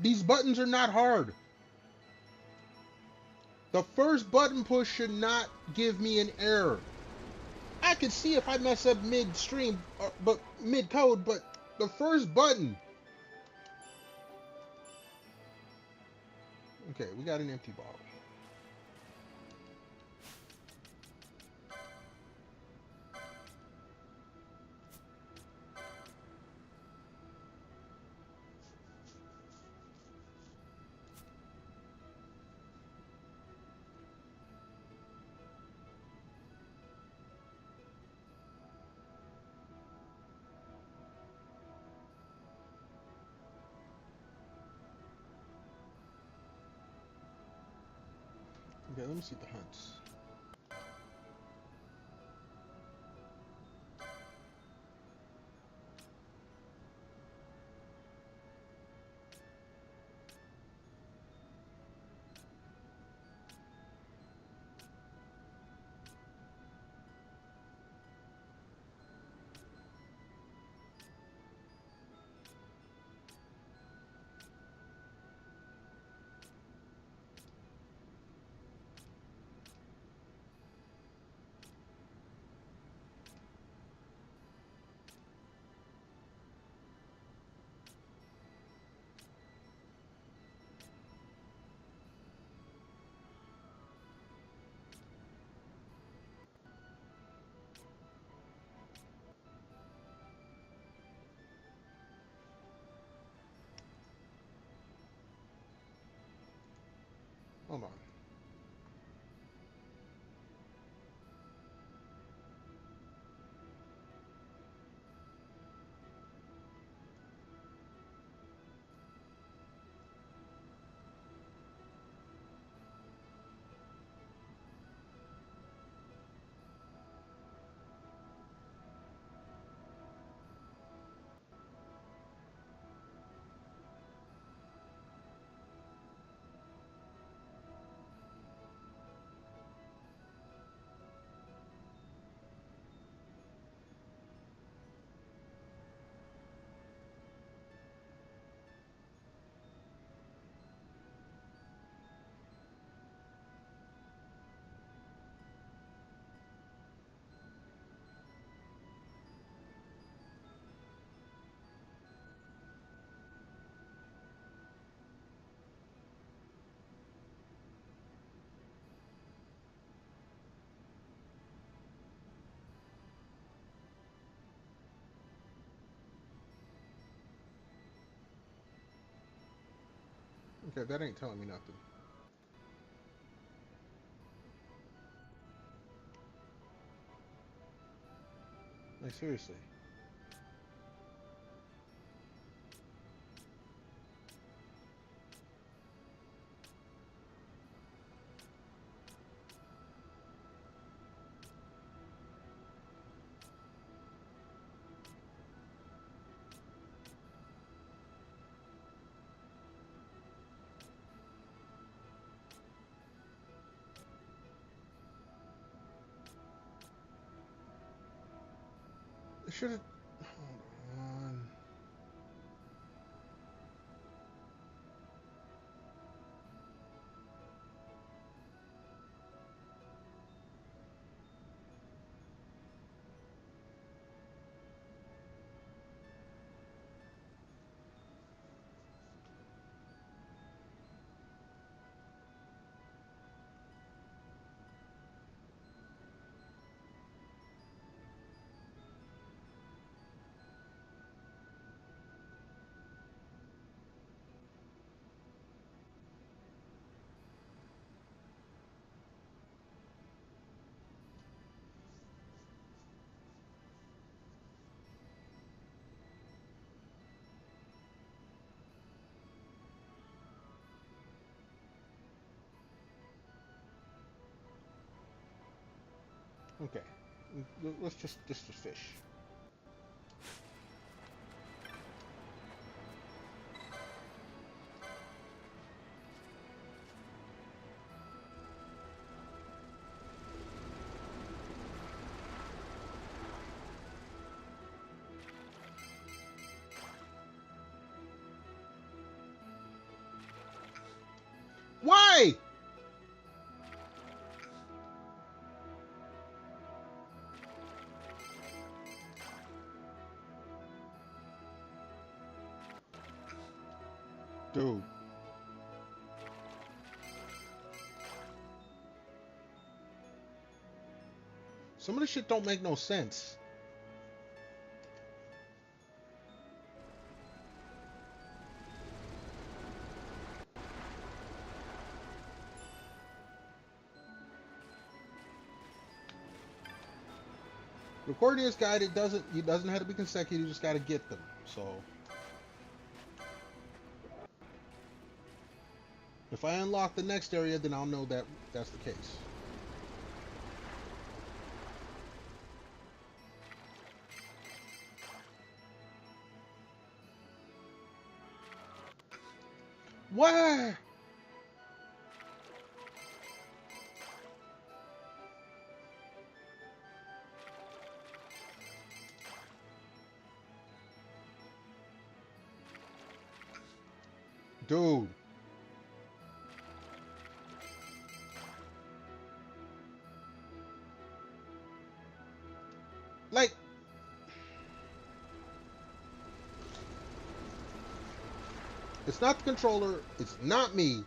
these buttons are not hard. The first button push should not give me an error. I could see if I mess up mid-stream, but mid-code, but the first button. Okay, we got an empty bottle. Okay, let me see the hunts. Hold on. Okay, that ain't telling me nothing. Like, seriously. They should have. Hold on. Okay. Let's just fish. Why? Dude. Some of this shit don't make no sense. The Coordinates Guide, it doesn't have to be consecutive, you just gotta get them. So if I unlock the next area, then I'll know that that's the case. Where? Dude. Like, it's not the controller, it's not me.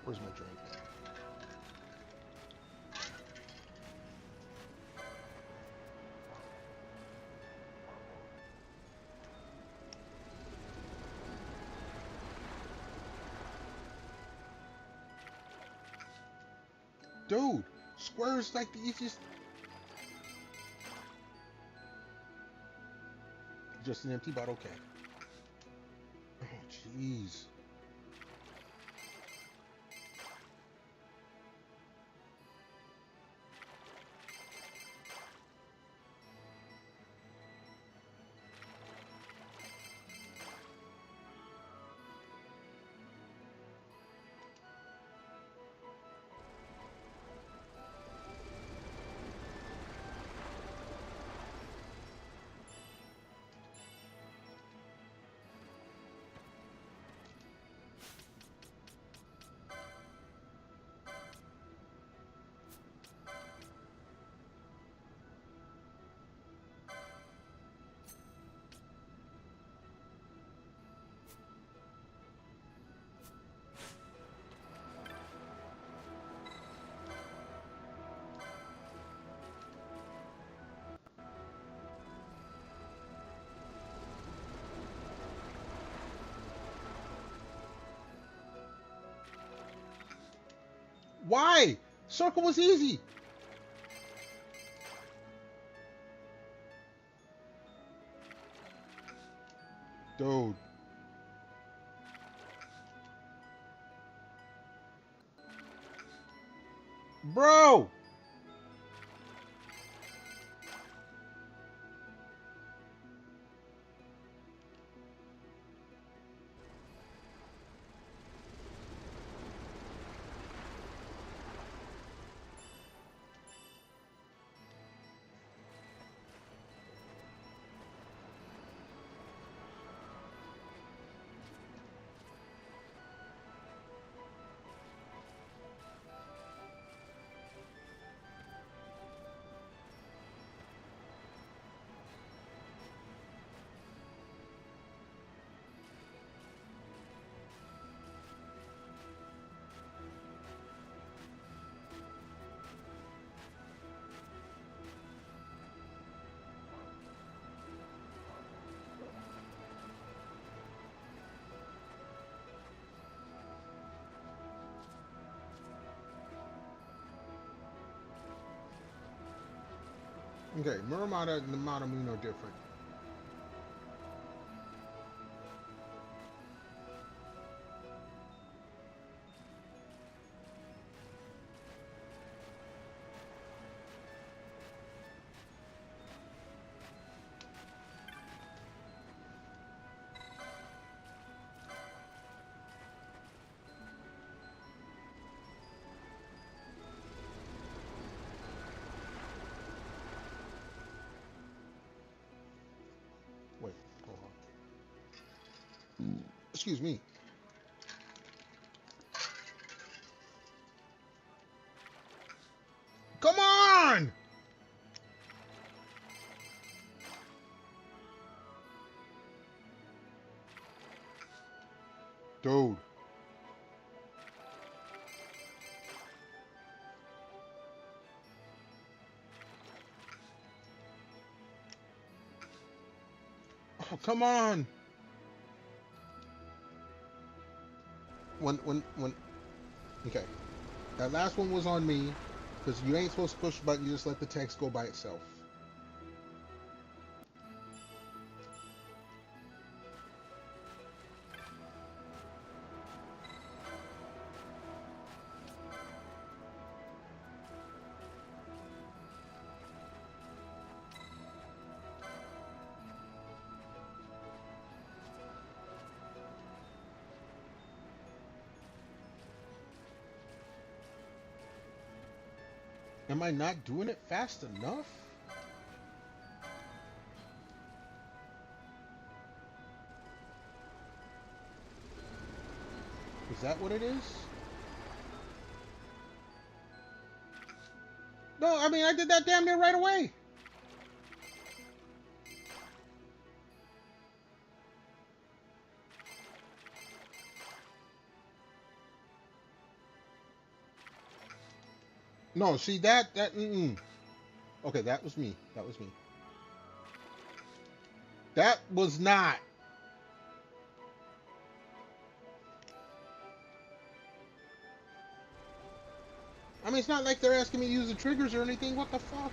Where's my drink? Dude, square's like the easiest. Just an empty bottle, okay. Oh, jeez. Why? Circle was easy. Dude. Bro. Okay, Muramata and the Matamune are different. Wait, hold on. Excuse me. Come on! Dude. Oh, come on. When okay. That last one was on me, because you ain't supposed to push the button, you just let the text go by itself. Am I not doing it fast enough? Is that what it is? No, I mean, I did that damn near right away. No, see that Okay, that was me. That was me. That was not. I mean, it's not like they're asking me to use the triggers or anything. What the fuck?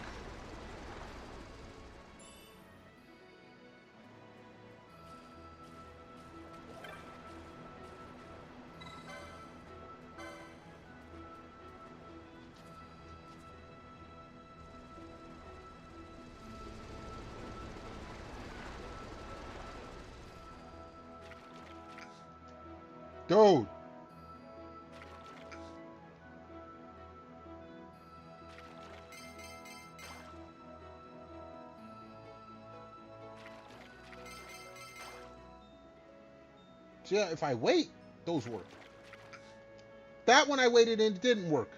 Dude. See, if I wait, those work. That one I waited and it didn't work.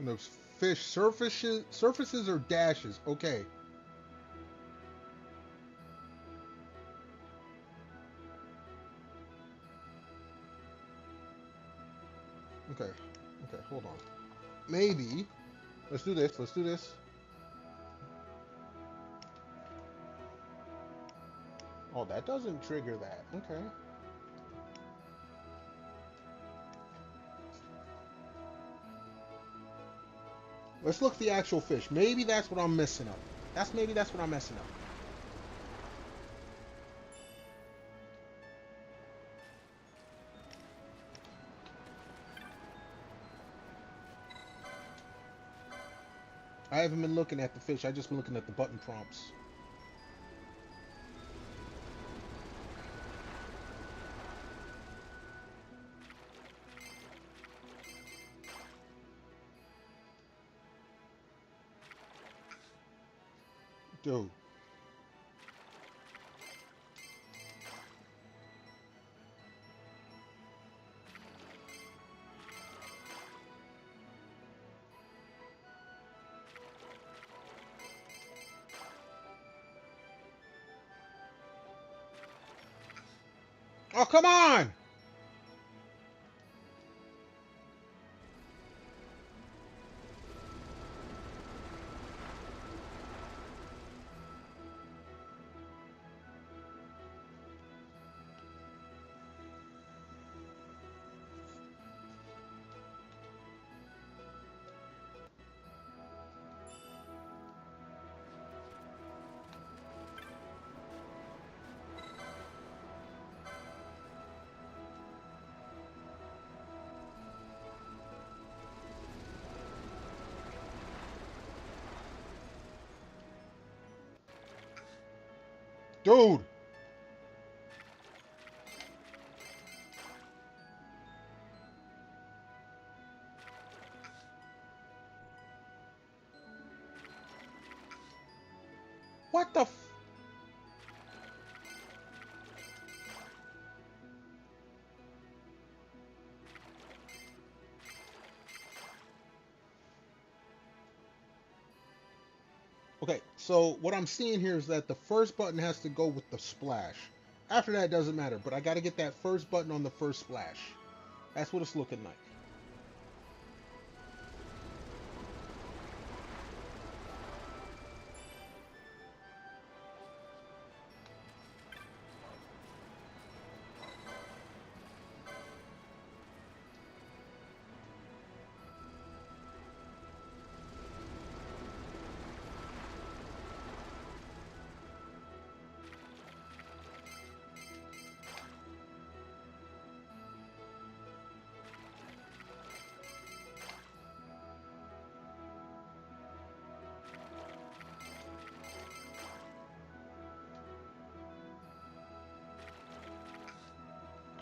And the fish surfaces or dashes. Okay. Okay. Okay, hold on. Maybe. Let's do this. Let's do this. Oh, that doesn't trigger that. Okay. Let's look at the actual fish. Maybe that's what I'm messing up. Maybe that's what I'm messing up. I haven't been looking at the fish. I've just been looking at the button prompts. Dude. Oh, come on! Dude! What the f... Okay, so what I'm seeing here is that the first button has to go with the splash. After that, it doesn't matter, but I got to get that first button on the first splash. That's what it's looking like.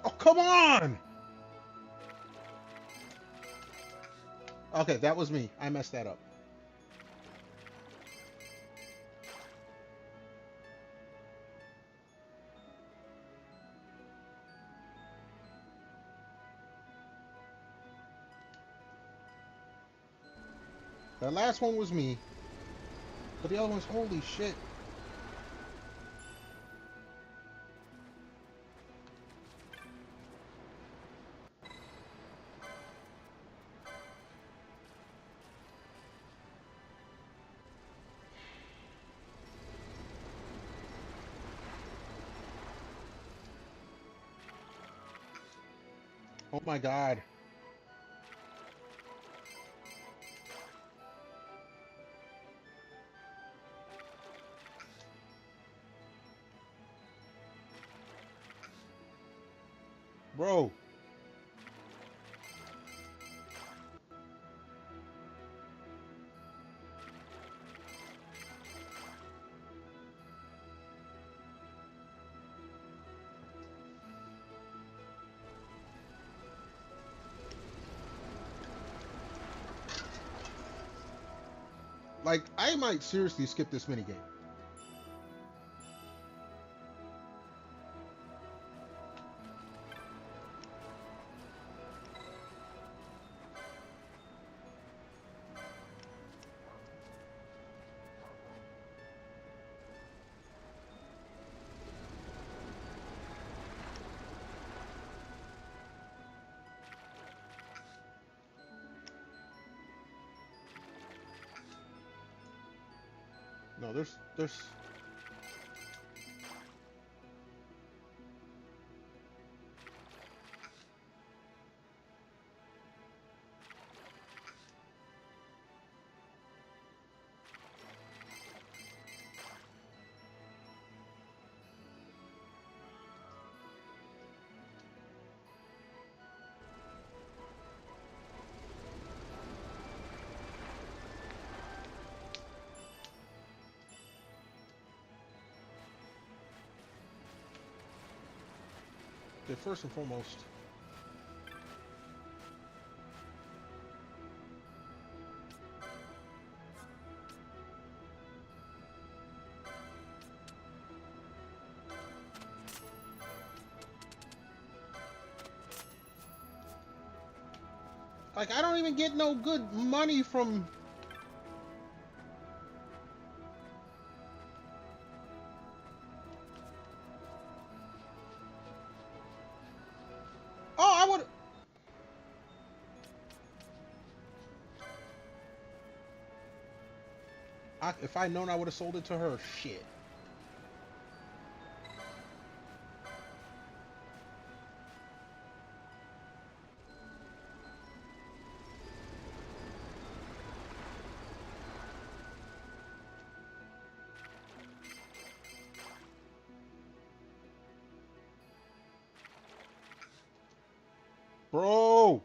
Oh, come on! Okay, that was me. I messed that up. That last one was me. But the other one's, holy shit. Oh my god. Bro. Like, I might seriously skip this minigame. No, there's first and foremost. Like, I don't even get no good money from... Oh, I would... if I'd known, I would have sold it to her. Shit. Bro!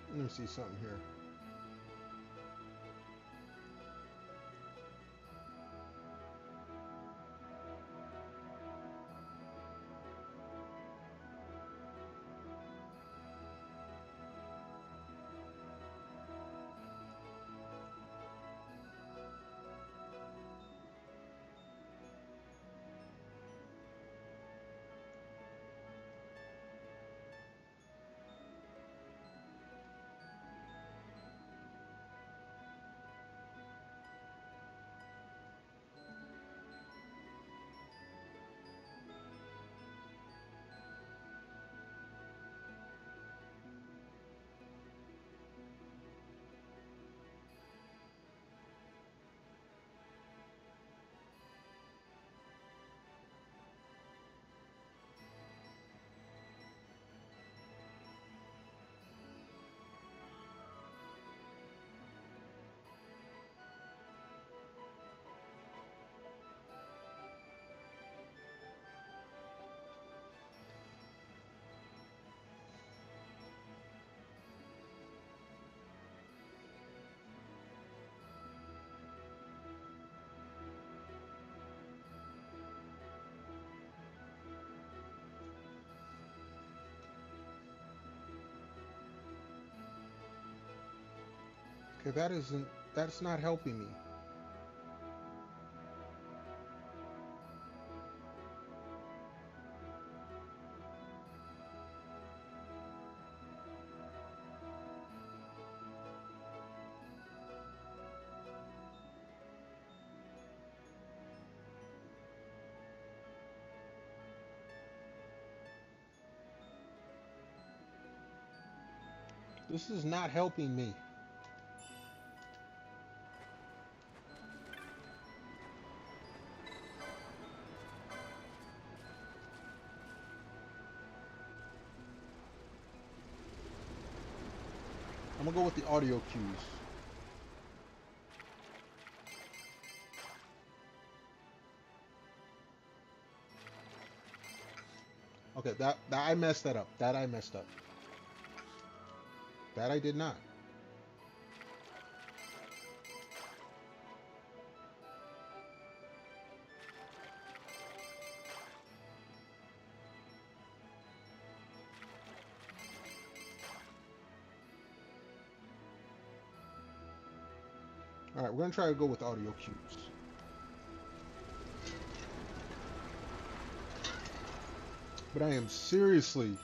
Let me see something here. Okay, that's not helping me. This is not helping me. I'm gonna go with the audio cues. Okay, that I messed that up. That I messed up. That I did not. Alright, we're going to try to go with audio cues. But I am seriously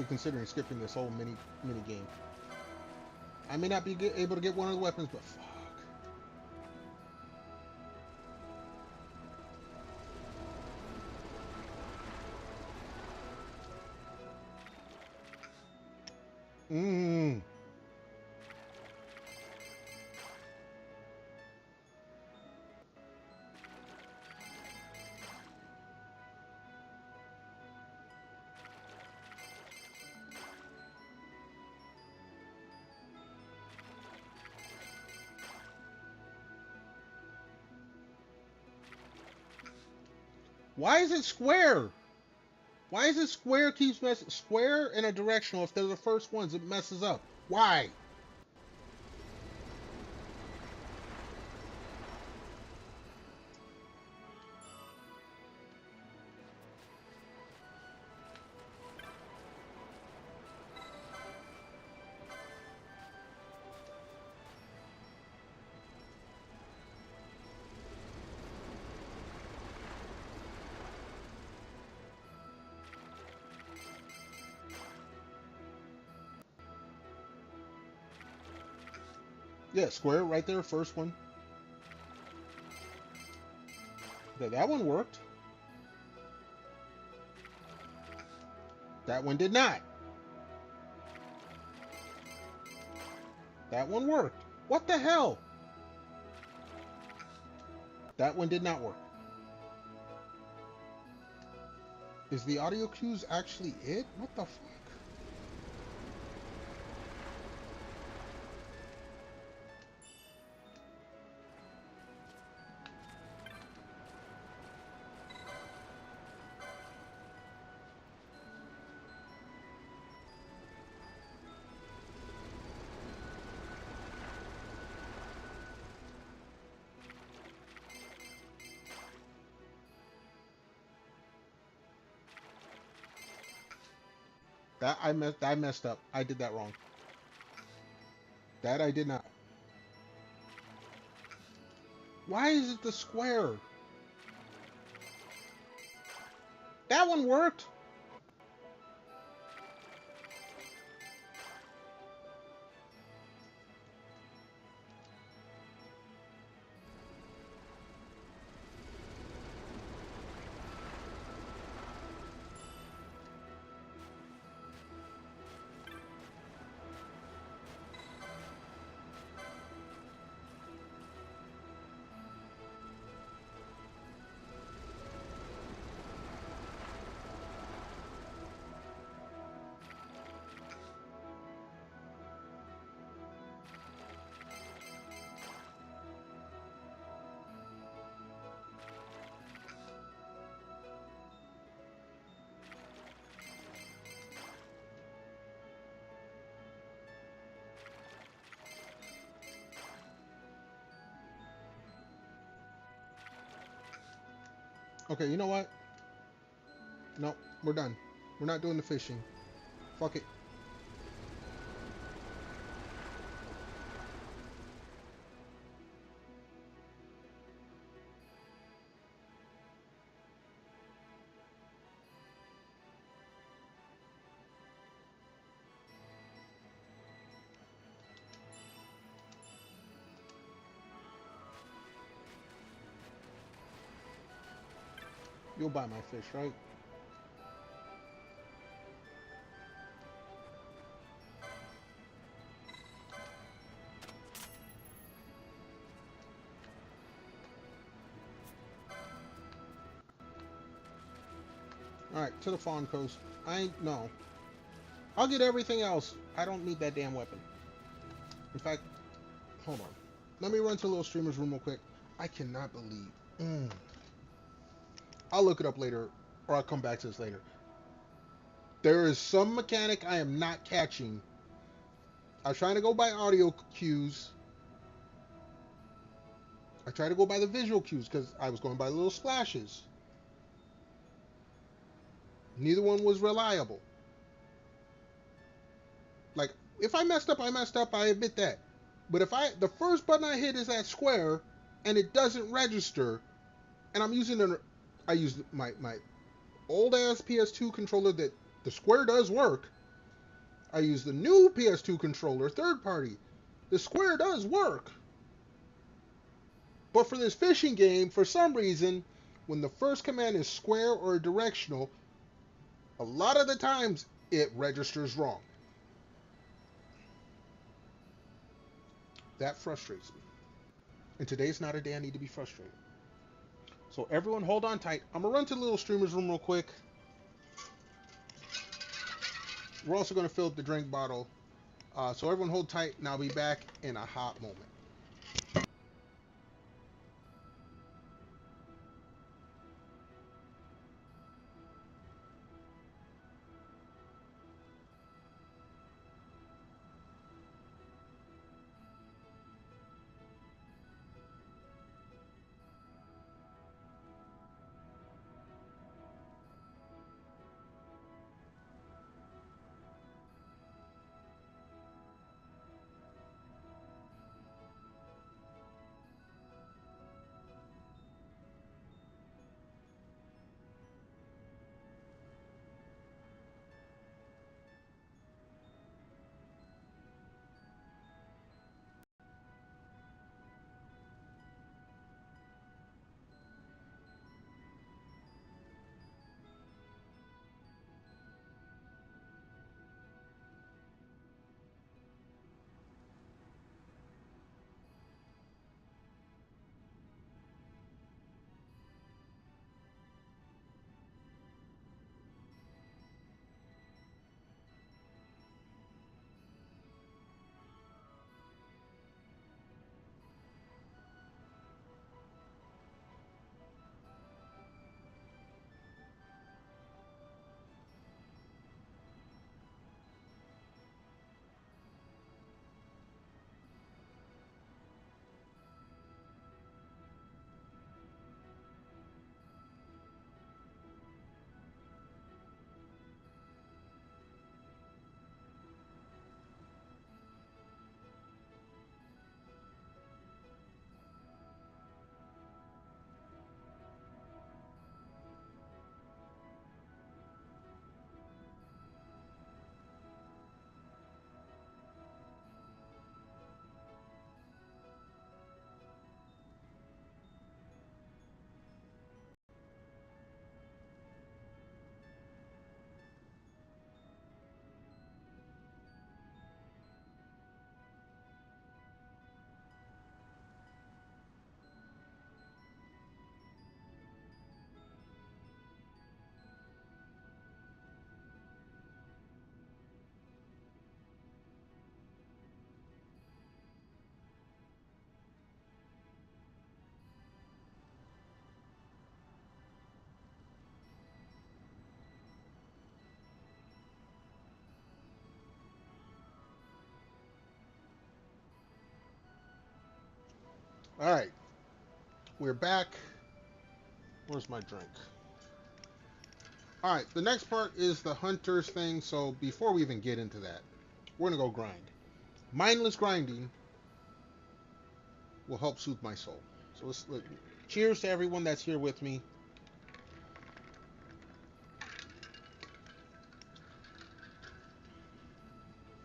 considering skipping this whole mini game. I may not be able to get one of the weapons, but fuck. Why is it square? Why is it square keeps messing? Square and a directional, if they're the first ones, it messes up. Why? Yeah, square right there, first one. That one worked. That one did not. That one worked. What the hell? That one did not work. Is the audio cues actually it? What the fuck? That I messed up. I did that wrong. That I did not. Why is it the square? That one worked. Okay, you know what? No, we're done. We're not doing the fishing. Fuck it. You'll buy my fish, right? Alright, to the Fawn Coast. No. I'll get everything else. I don't need that damn weapon. In fact, hold on. Let me run to a little streamer's room real quick. I cannot believe. I'll look it up later, or I'll come back to this later. There is some mechanic I am not catching. I was trying to go by audio cues. I tried to go by the visual cues because I was going by little splashes. Neither one was reliable. Like, if I messed up, I messed up. I admit that. But if the first button I hit is that square and it doesn't register, and I'm using I use my old ass PS2 controller that the square does work. I use the new PS2 controller, third party. The square does work. But for this fishing game, for some reason, when the first command is square or directional, a lot of the times it registers wrong. That frustrates me. And today's not a day I need to be frustrated. So everyone hold on tight. I'm going to run to the little streamer's room real quick. We're also going to fill up the drink bottle. So everyone hold tight, and I'll be back in a hot moment. All right, we're back. Where's my drink? All right, the next part is the hunters thing. So before we even get into that, we're gonna go grind. Mindless grinding will help soothe my soul. So cheers to everyone that's here with me.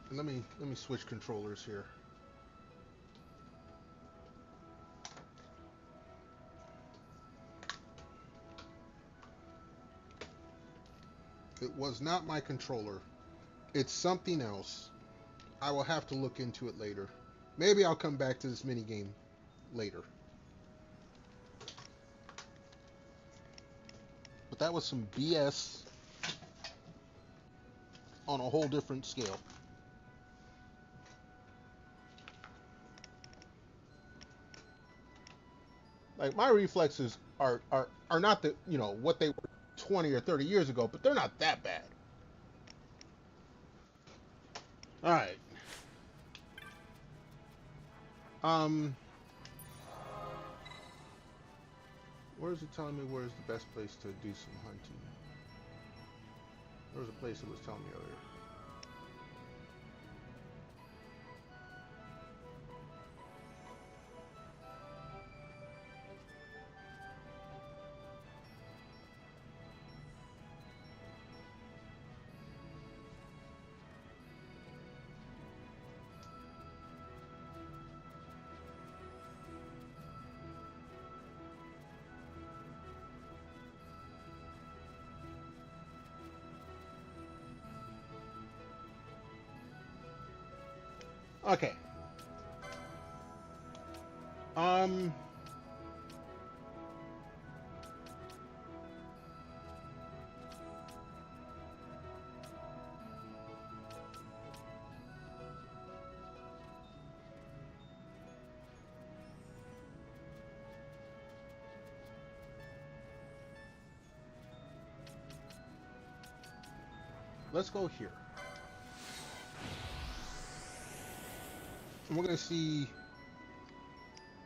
And let me switch controllers here. It was not my controller. It's something else. I will have to look into it later. Maybe I'll come back to this minigame later. But that was some BS on a whole different scale. Like, my reflexes are not the, what they were 20 or 30 years ago, but they're not that bad. All right. Where's it telling me where's the best place to do some hunting? There was a place it was telling me earlier. Okay. Let's go here. And we're gonna see.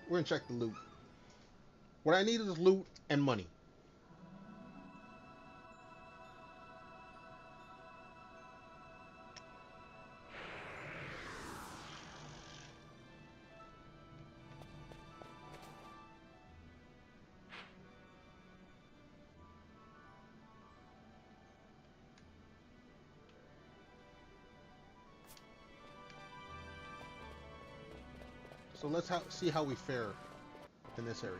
We're gonna check the loot. What I need is loot and money. So let's see how we fare in this area.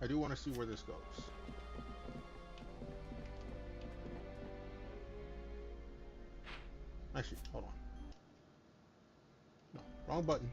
I do want to see where this goes. Actually, hold on. No, wrong button.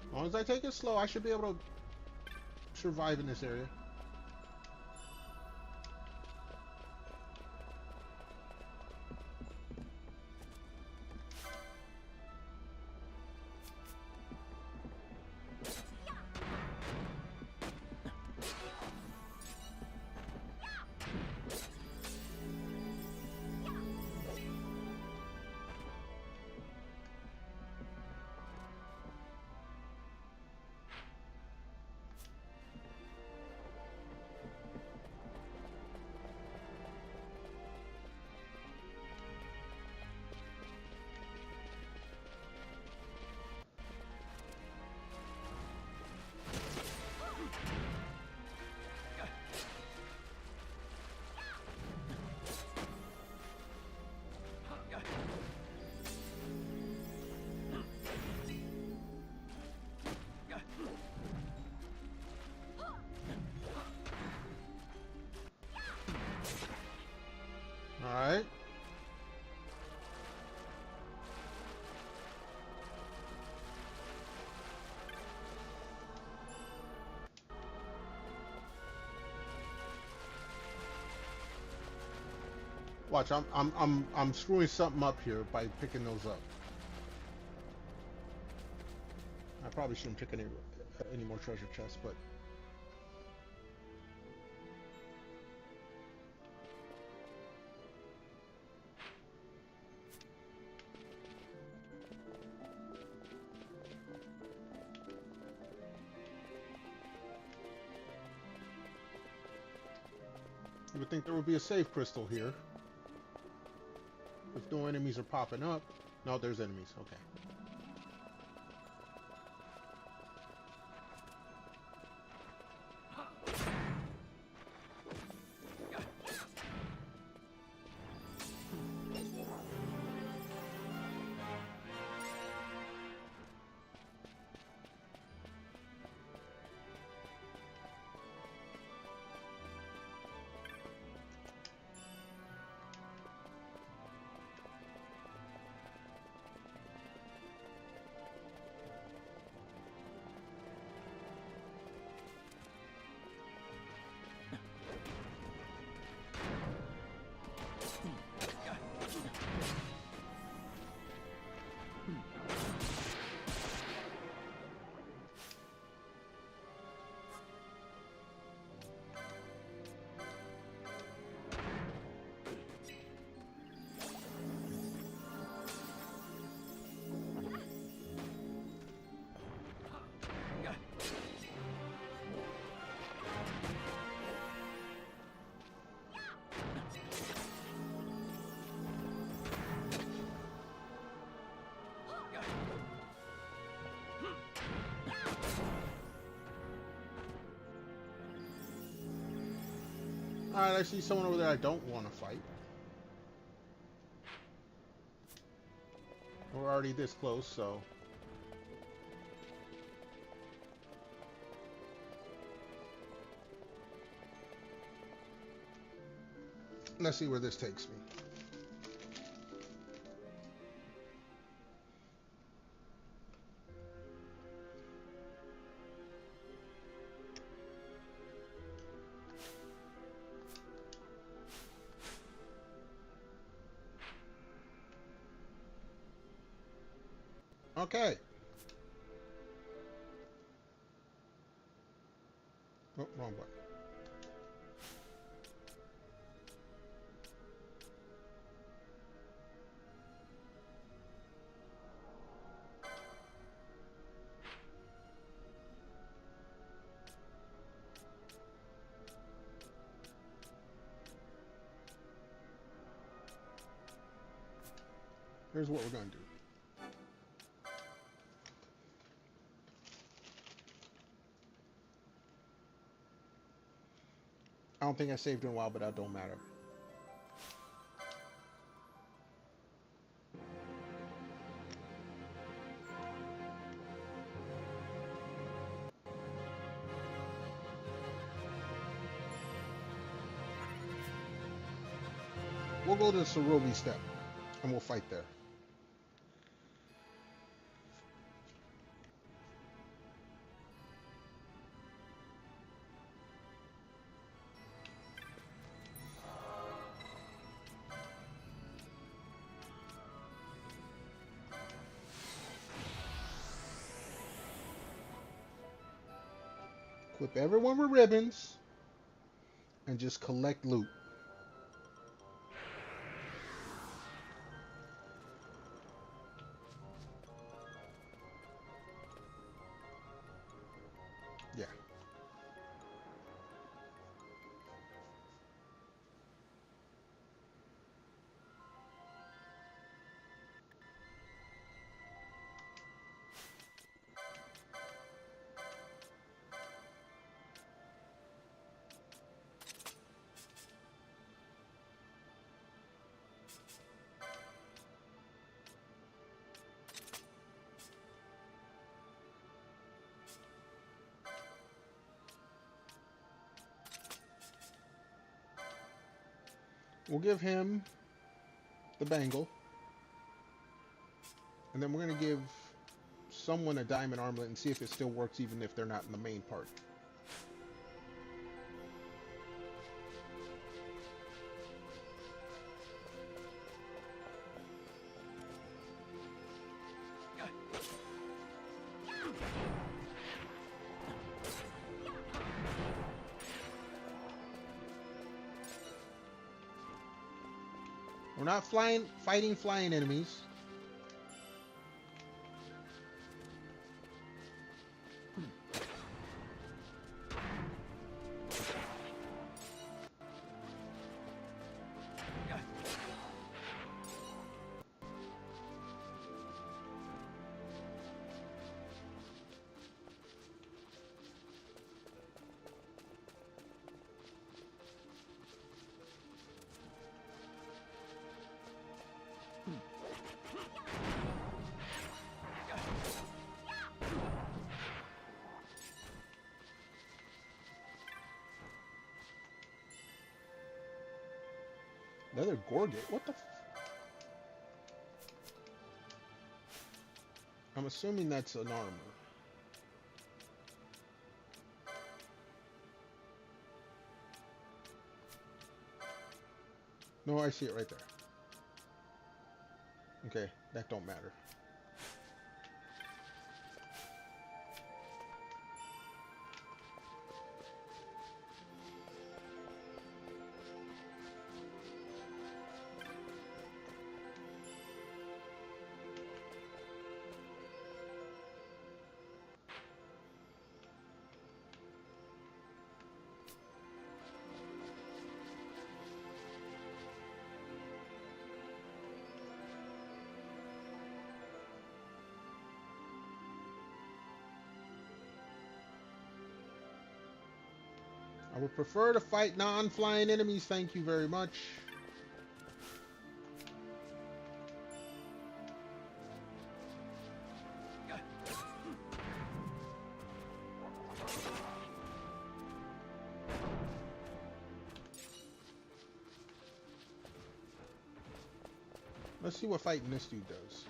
As long as I take it slow, I should be able to survive in this area. Watch, I'm screwing something up here by picking those up. I probably shouldn't pick any more treasure chests, but you would think there would be a save crystal here. If no enemies are popping up. No, there's enemies. Okay. Alright, I see someone over there I don't want to fight. We're already this close, so... Let's see where this takes me. Okay. Oh, wrong button. Here's what we're going to do. I don't think I saved in a while, but that don't matter. We'll go to the Cerobi step, and we'll fight there. Equip everyone with ribbons, and just collect loot. Yeah. We'll give him the bangle. And then we're going to give someone a diamond armlet and see if it still works even if they're not in the main part. We're not fighting flying enemies. Another Gorget? What the f... I'm assuming that's an armor. No, I see it right there. Okay, that don't matter. I would prefer to fight non-flying enemies, thank you very much. Let's see what fighting this dude does.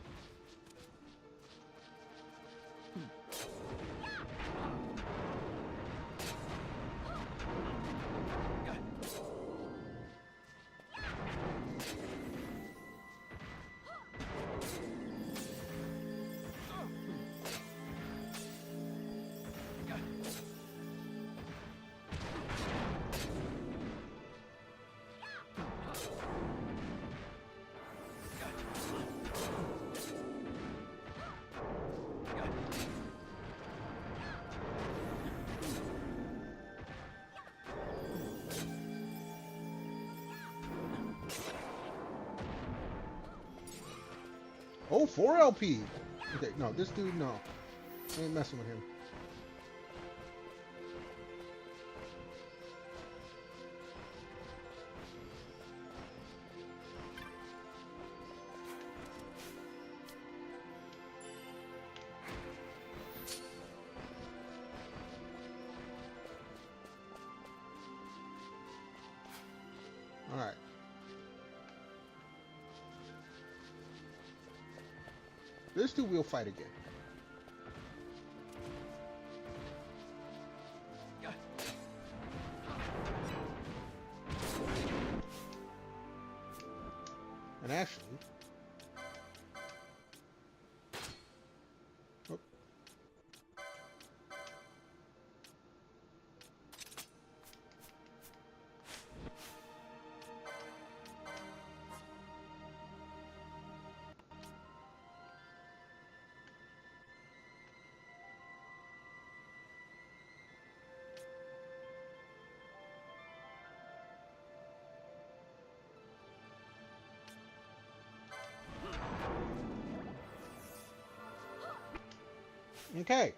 Oh, 4 LP. Okay, no, this dude, no. I ain't messing with him. All right. This dude will fight again. And actually, oh. Okay.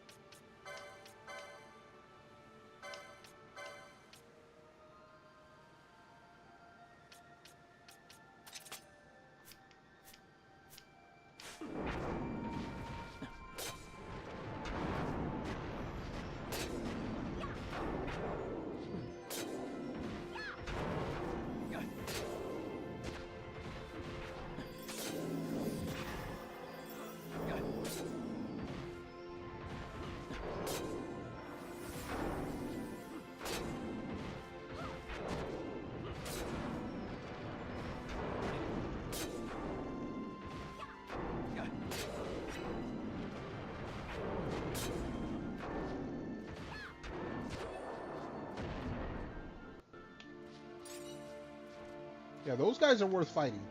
Yeah, those guys are worth fighting.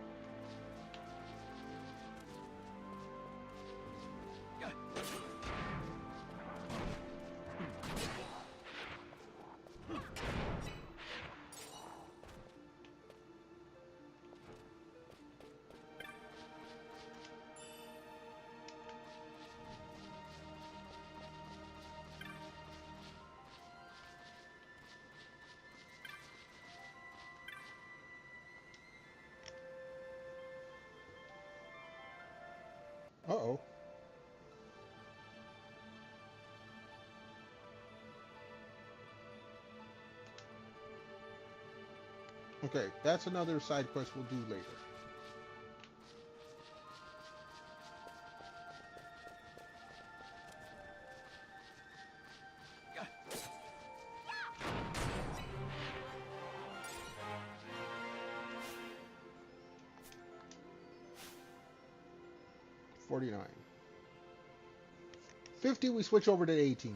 Okay, that's another side quest we'll do later. $49. 50, we switch over to 18.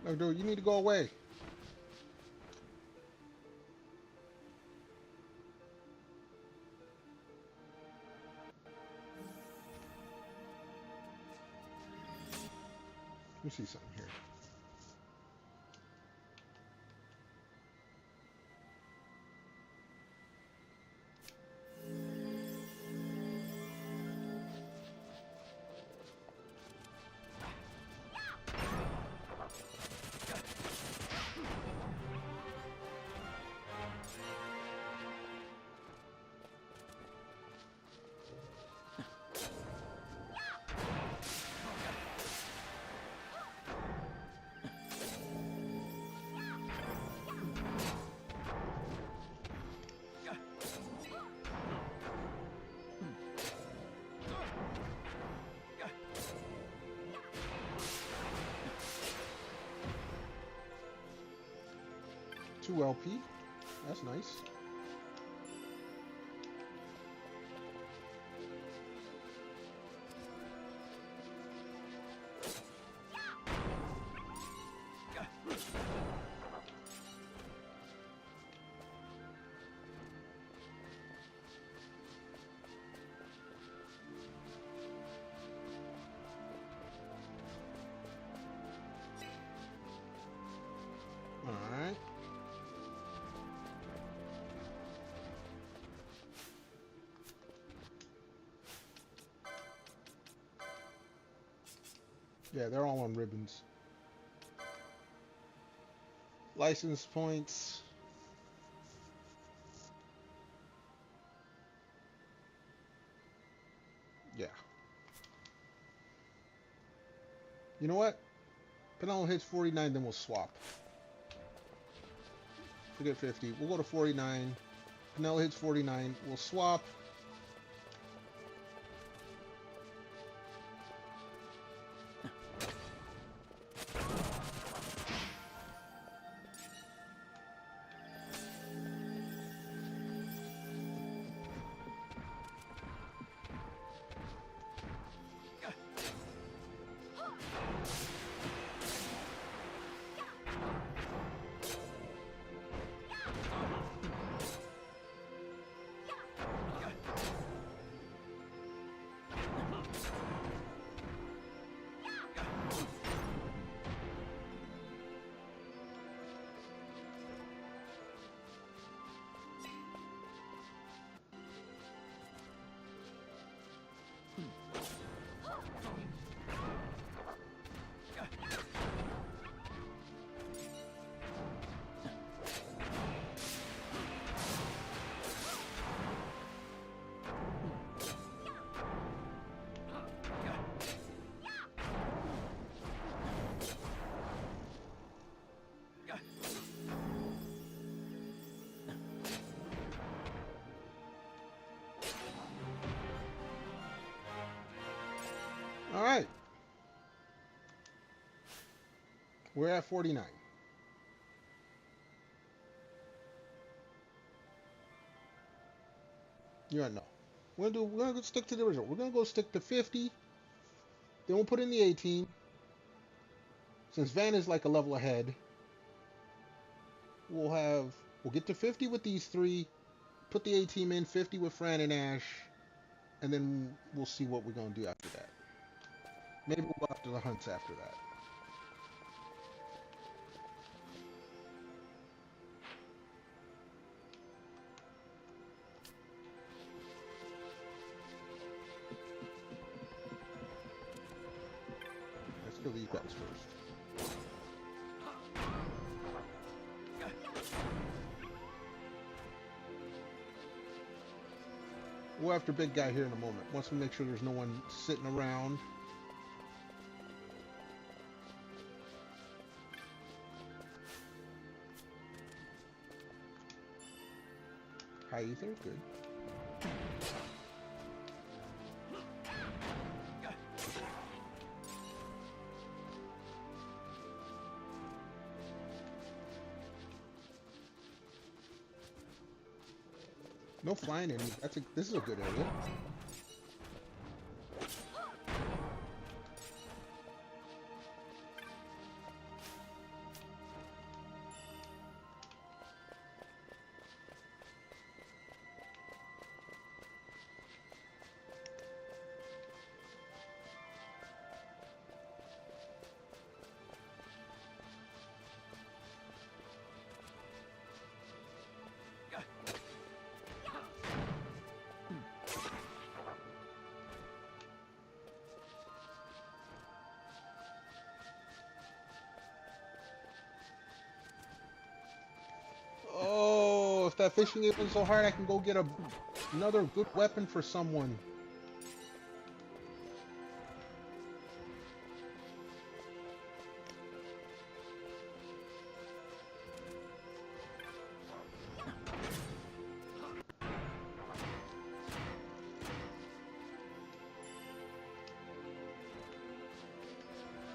No, dude, you need to go away. Let me see something here. Two LP. That's nice. Alright. Yeah, they're all on ribbons. License points. Yeah. You know what? Pinello hits 49, then we'll swap. Forget 50. We'll go to 49. Pinello hits 49. We'll swap. All right. We're at 49. You don't know. We're gonna stick to the original. We're gonna go stick to 50. Then we'll put in the 18. Since Van is like a level ahead, we'll get to 50 with these three, put the 18 in, 50 with Fran and Ash, and then we'll see what we're gonna do after that. Maybe we'll go after the hunts after that. Let's kill these guys first. We'll after big guy here in a moment. Once we make sure there's no one sitting around. Hi, Ether. Good. No flying enemies. This is a good area. If that fishing isn't so hard, I can go get another good weapon for someone.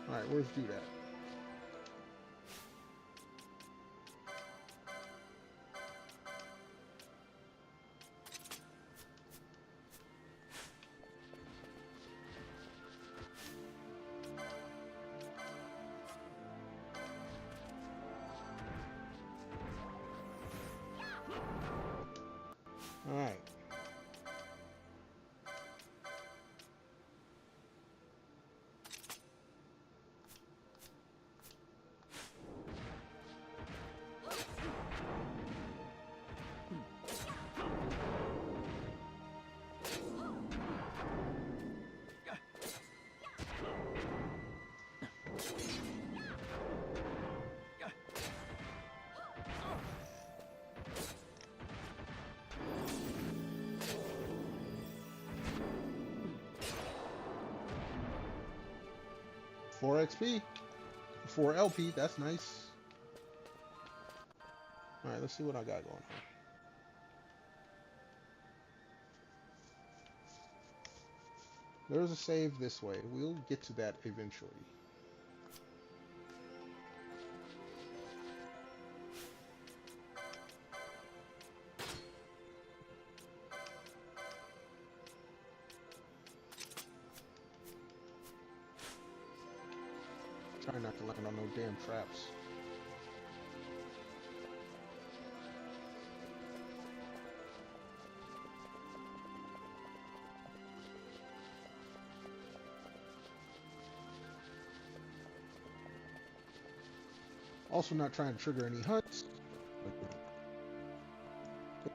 Alright, where's Dude at? Alright. Four XP, 4 LP, that's nice. Alright, let's see what I got going on. There's a save this way. We'll get to that eventually. Try not to land on no damn traps. Also not trying to trigger any hunts.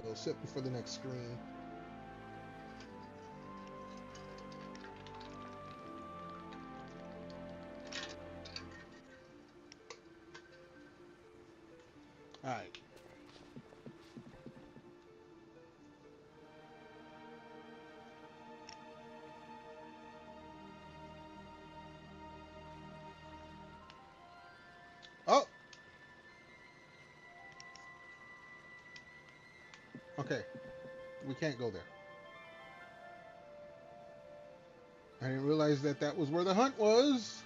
I'll sit before the next screen. Alright. Oh! Okay. We can't go there. I didn't realize that that was where the hunt was.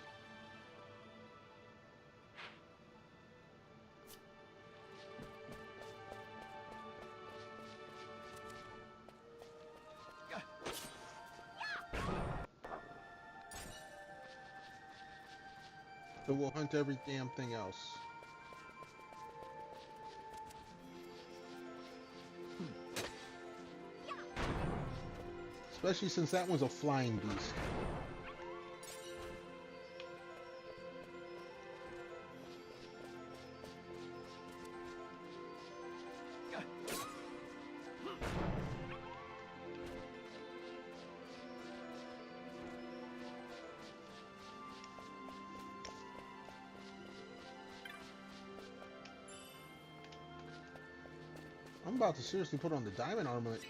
So we'll hunt every damn thing else. Especially since that one's a flying beast. I'm about to seriously put on the diamond armament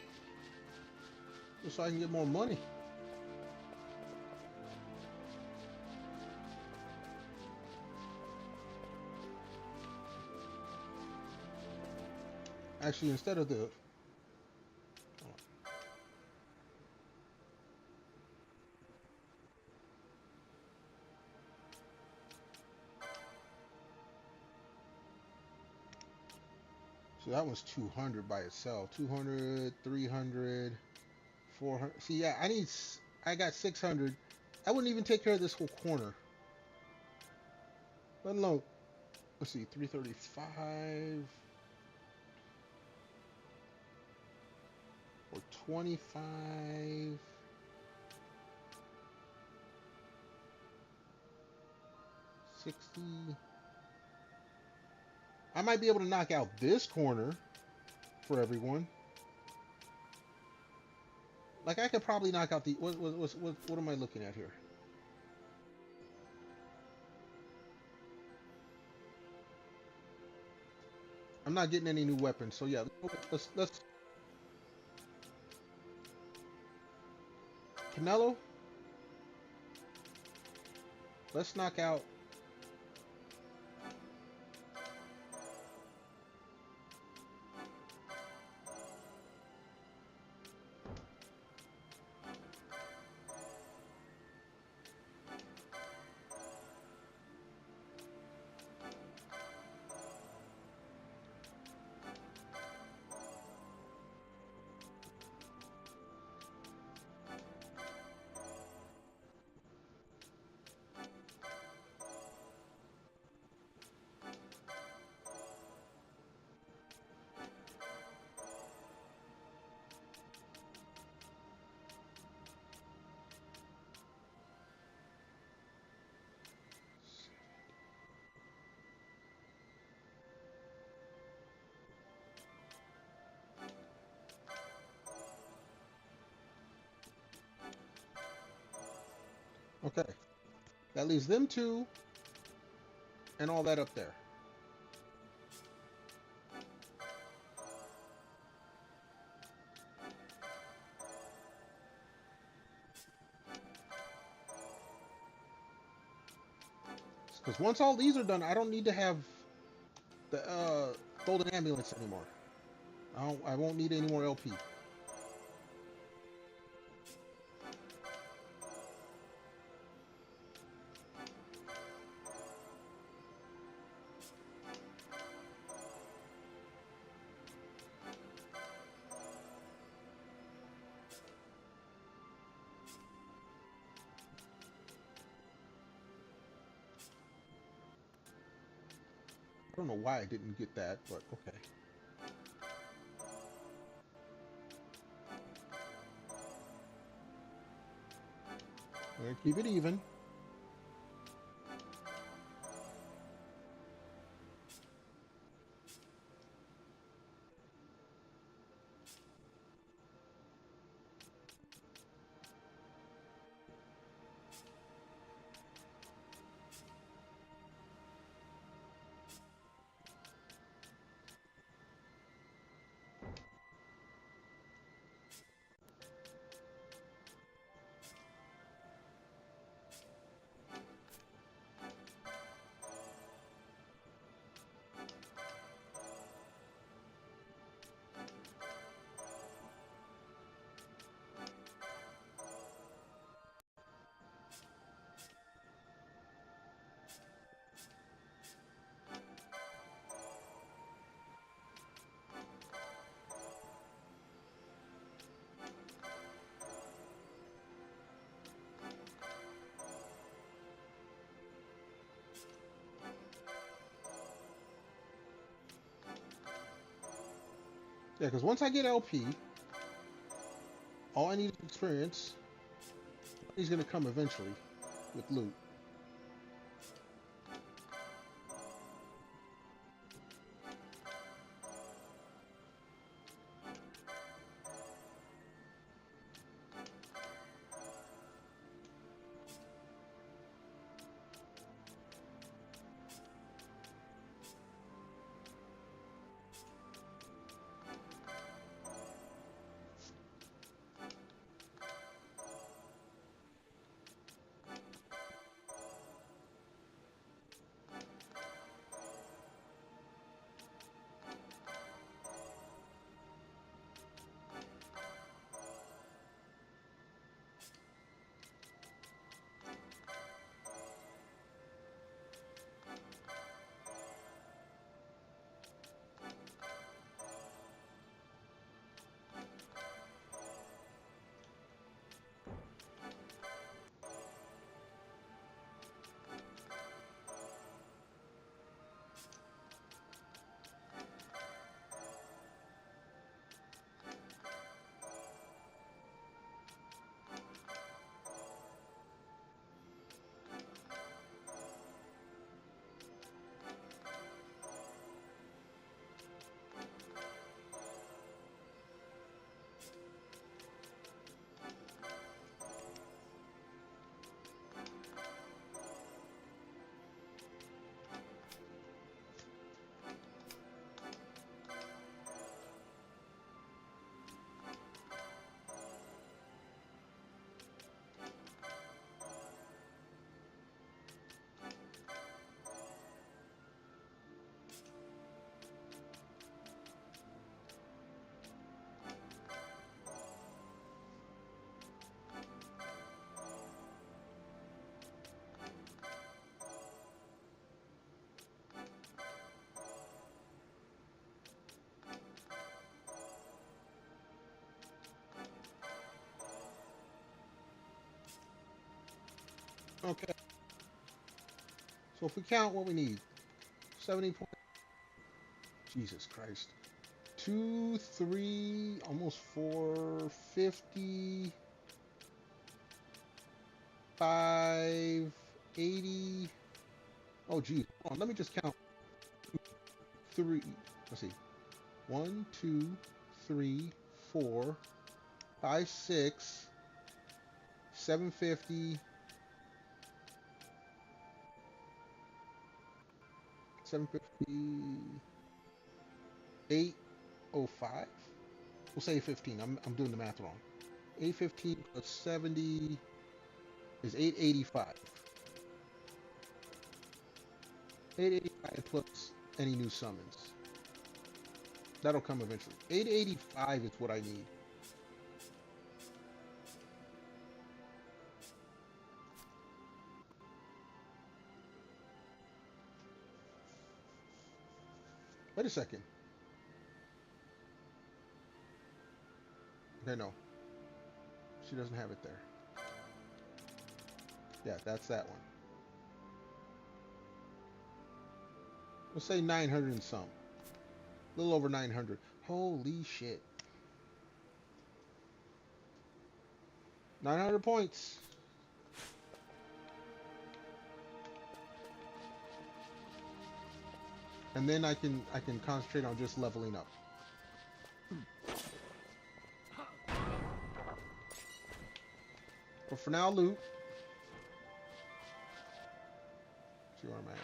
just so I can get more money. Actually, instead of the... So that was 200 by itself. 200, 300, 400. See, yeah, I got 600. I wouldn't even take care of this whole corner. Let alone, let's see, 335 or 25. 60. I might be able to knock out this corner for everyone. Like, I could probably knock out the... What am I looking at here? I'm not getting any new weapons, so yeah, let's... Canelo? Let's knock out... Okay. That leaves them two and all that up there. Because once all these are done, I don't need to have the golden ambulance anymore. I won't need any more LP. I don't know why I didn't get that, but okay. We're gonna keep it even. Yeah, because once I get LP, all I need is experience. He's gonna come eventually with loot. Okay. So if we count what we need, 70 points. Jesus Christ. 2, 3, almost 4, 50, 5, 80. Oh, geez. Hold on, let me just count. 3. Let's see. 1, 2, 3, 4, 5, 6, 750, 750, 805. We'll say 15. I'm doing the math wrong. 815 plus 70 is 885. 885 plus any new summons. That'll come eventually. 885 is what I need. Wait a second. Okay, no. She doesn't have it there. Yeah, that's that one. Let's say 900 and some. A little over 900. Holy shit. 900 points. And then I can concentrate on just leveling up. But for now, loot. See where I'm at.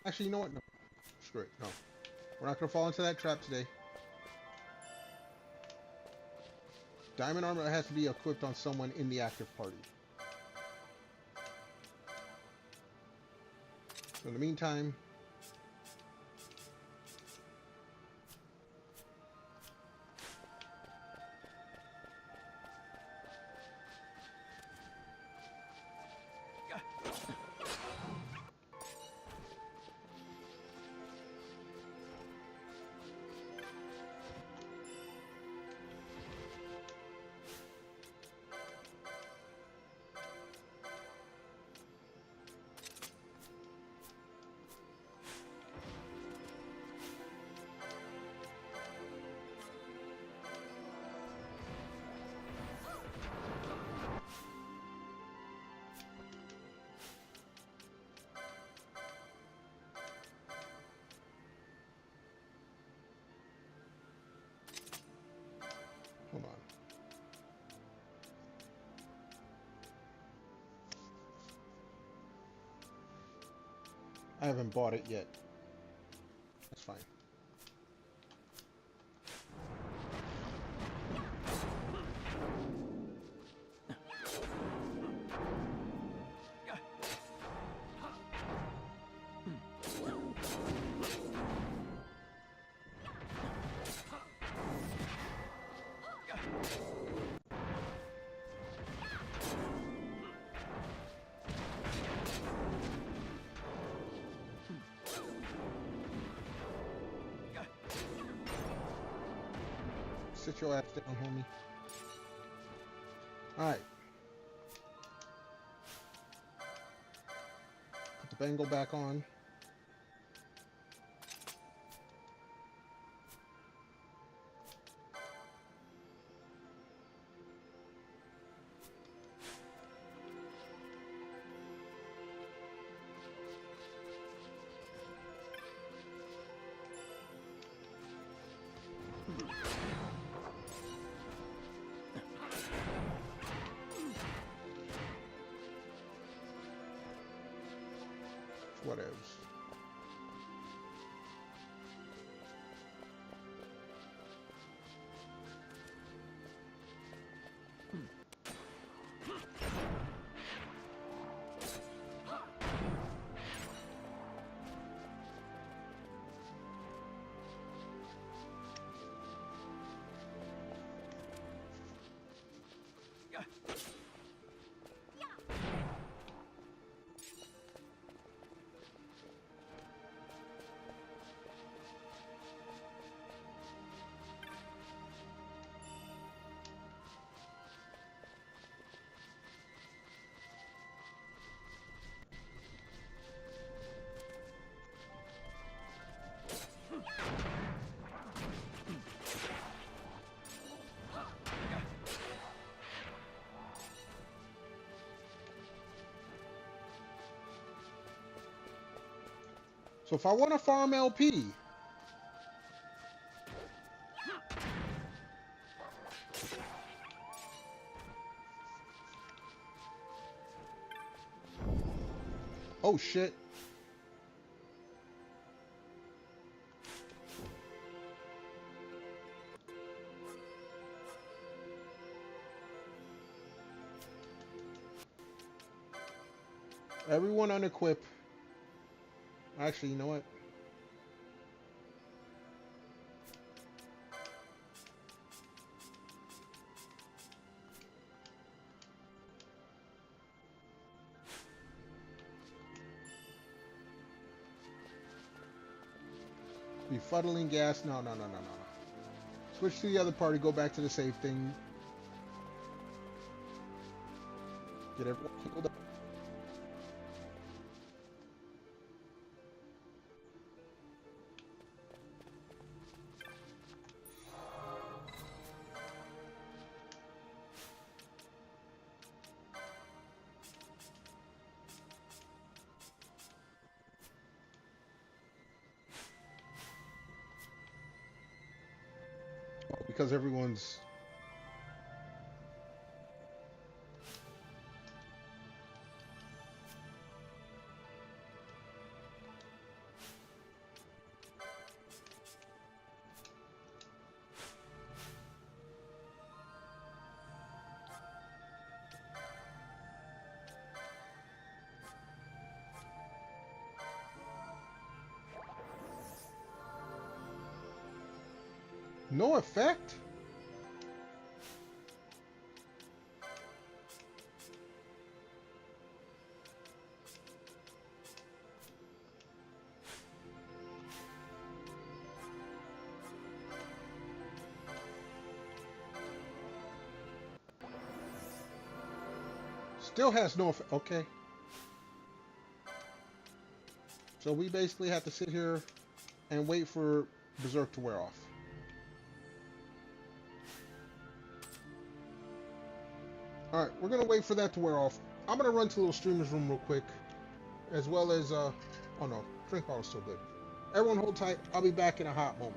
Actually, you know what? No. Screw it. No. We're not going to fall into that trap today. Diamond armor has to be equipped on someone in the active party. So in the meantime... Hold on. I haven't bought it yet. That's fine. Sit your ass down, homie. Alright. Put the bangle back on. Whatevs. So if I want to farm LP, oh shit. Everyone unequip. Actually, you know what? Befuddling gas. No. Switch to the other party. Go back to the save thing. Get everyone healed up. Because everyone's no effect? Still has no effect. Okay. So we basically have to sit here and wait for Berserk to wear off. Alright, we're going to wait for that to wear off. I'm going to run to a little streamer's room real quick. As well as, oh no, drink bottle's still good. Everyone hold tight. I'll be back in a hot moment.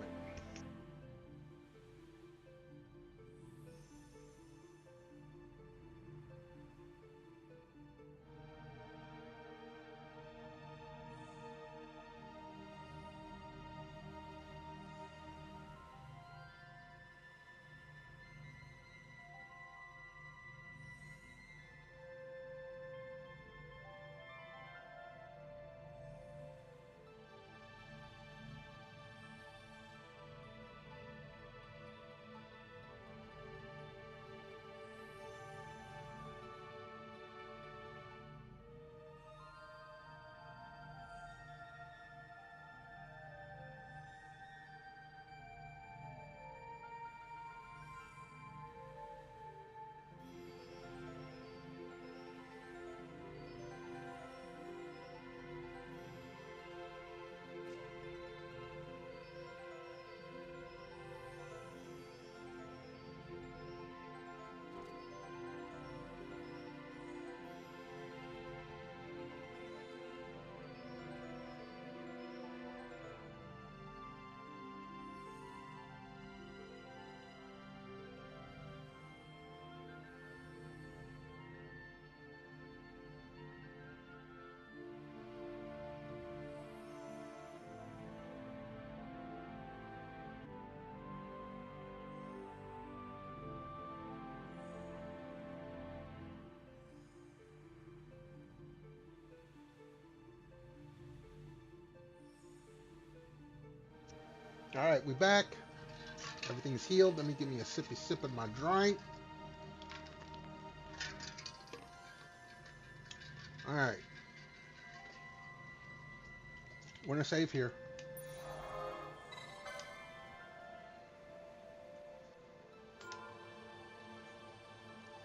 All right, we back. Everything's healed. Let me give me a sippy sip of my drink. All right. We're gonna save here.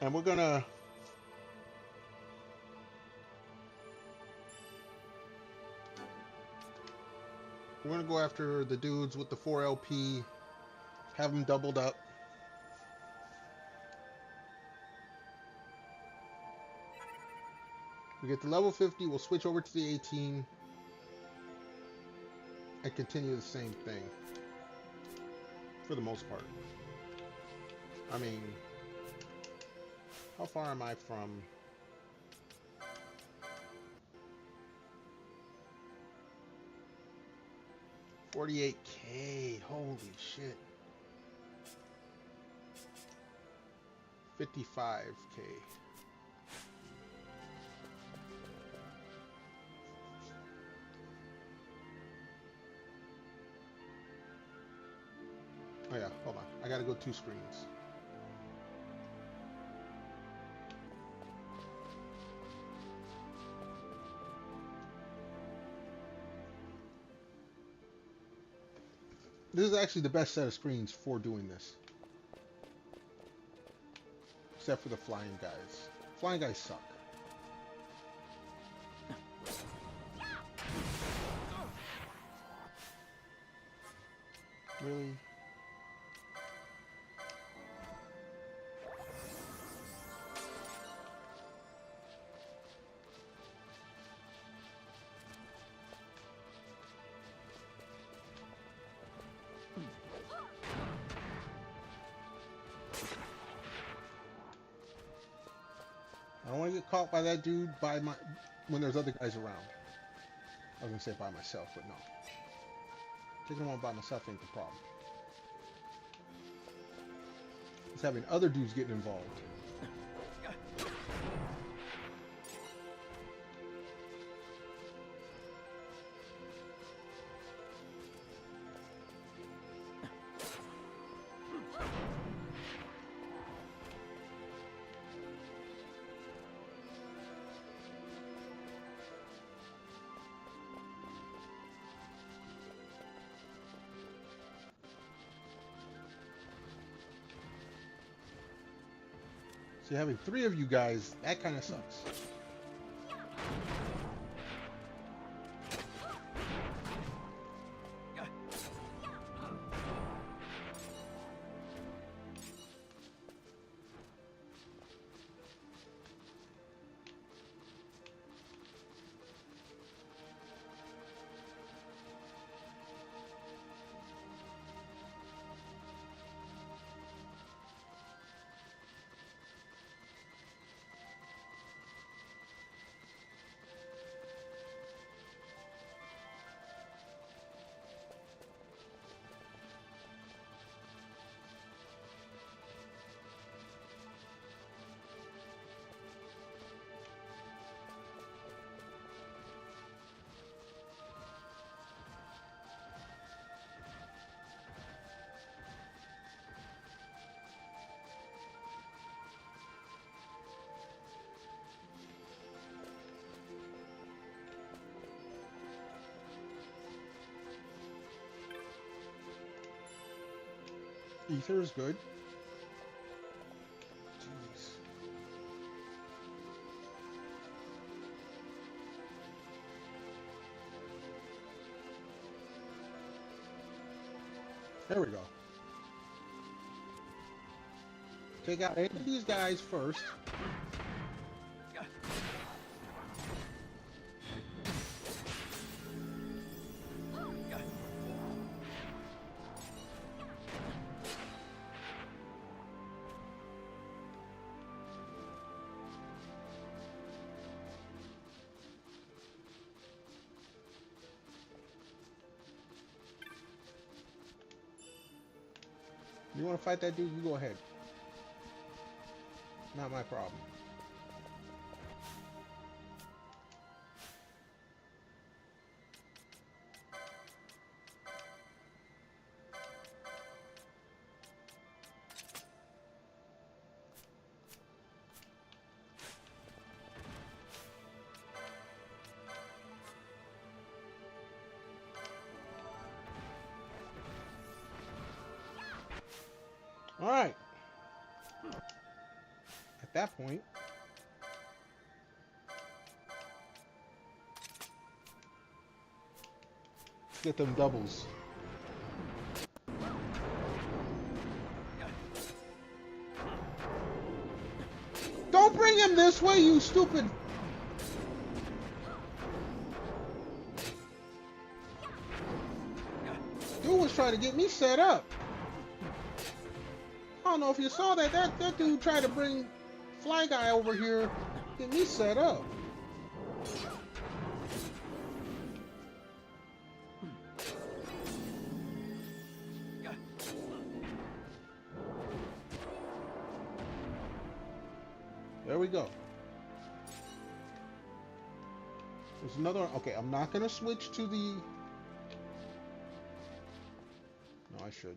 And we're gonna go after the dudes with the 4 LP. Have them doubled up. We get to level 50, we'll switch over to the 18 and continue the same thing for the most part. I mean, how far am I from 48K? Holy shit. 55K. Oh yeah, hold on. I gotta go 2 screens. This is actually the best set of screens for doing this. Except for the flying guys. Flying guys suck. Really? I don't want to get caught by that dude when there's other guys around. I was going to say by myself, but no. Taking them on by myself ain't the problem. It's having other dudes getting involved. So having 3 of you guys, that kind of sucks. Ether is good. Jeez. There we go. Take out any of these guys first. You want to fight that dude? You go ahead. Not my problem. Alright. At that point, let's get them doubles. Don't bring him this way, you stupid. Dude was trying to get me set up. I don't know if you saw that. That dude tried to bring Fly Guy over here, get me set up. There we go. There's another. Okay, I'm not gonna switch to the. No, I should.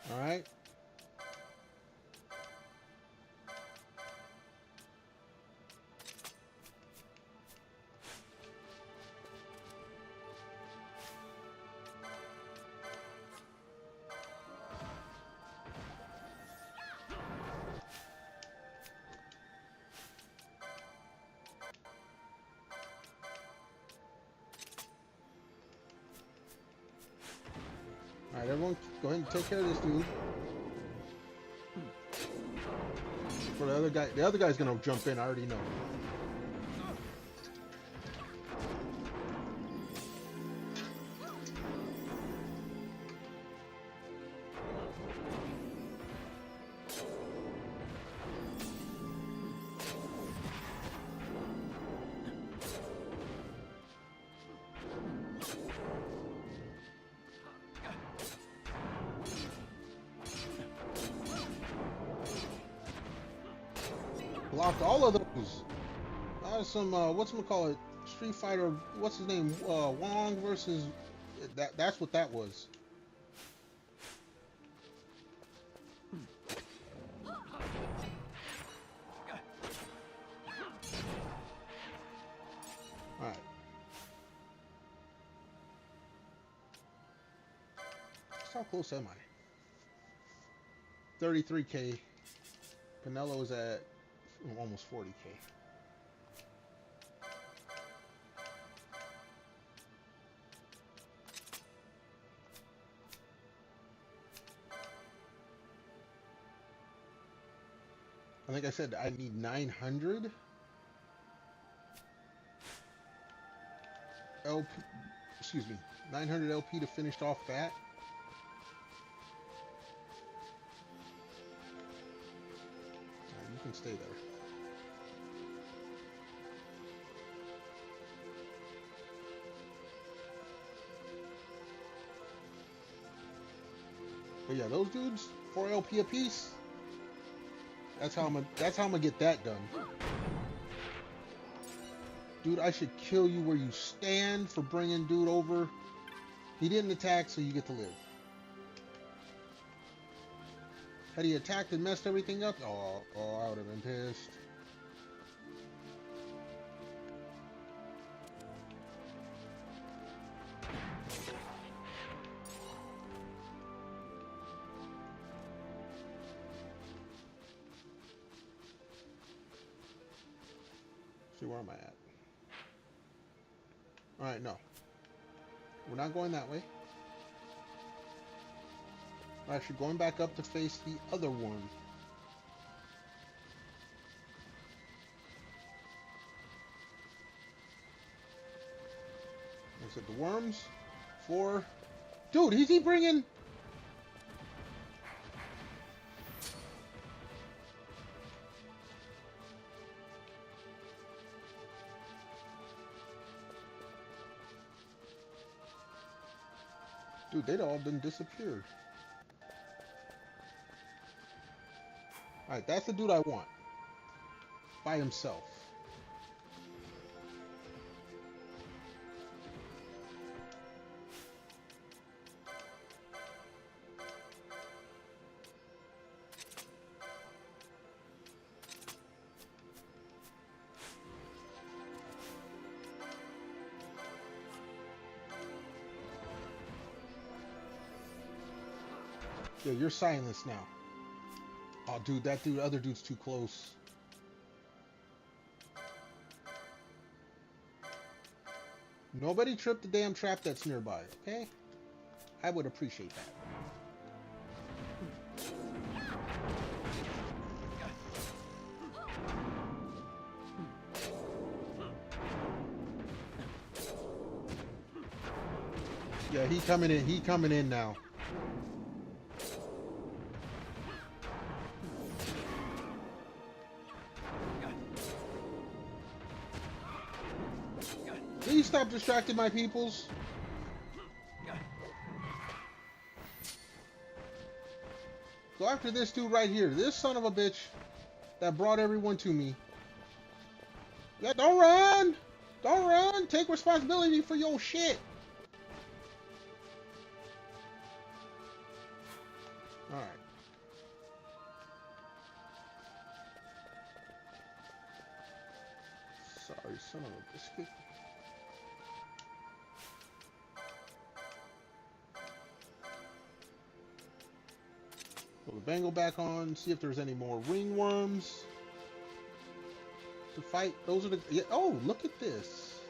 All right. All right, everyone, go ahead and take care of this dude. For the other guy's gonna jump in. I already know. Blocked all of those. That was some whatchamacallit, Street Fighter, what's his name? Wong versus that's what that was. Alright. How close am I? 33K. Canelo's at almost 40K. I think I said I need 900 LP, excuse me, 900 LP to finish off that. Alright, you can stay there. But yeah, those dudes, 4 LP a piece. That's how I'm gonna get that done. Dude, I should kill you where you stand for bringing dude over. He didn't attack, so you get to live. Had he attacked and messed everything up, oh, I would have been pissed. See, where am I at? Alright, no. We're not going that way. We're actually going back up to face the other one. I said the worms. 4. Dude, is he bringing... Dude, they'd all been disappeared. Alright, that's the dude I want. By himself. Yeah, you're silenced now. Oh, dude, that other dude's too close. Nobody trip the damn trap that's nearby, okay? I would appreciate that. Yeah, he coming in. He coming in now. Please stop distracting my peoples. Go after this dude right here. This son of a bitch that brought everyone to me. Yeah, don't run! Don't run! Take responsibility for your shit. Alright. Sorry, son of a biscuit. Put the bangle back on, see if there's any more ringworms to fight. Those are the... Yeah, oh, look at this.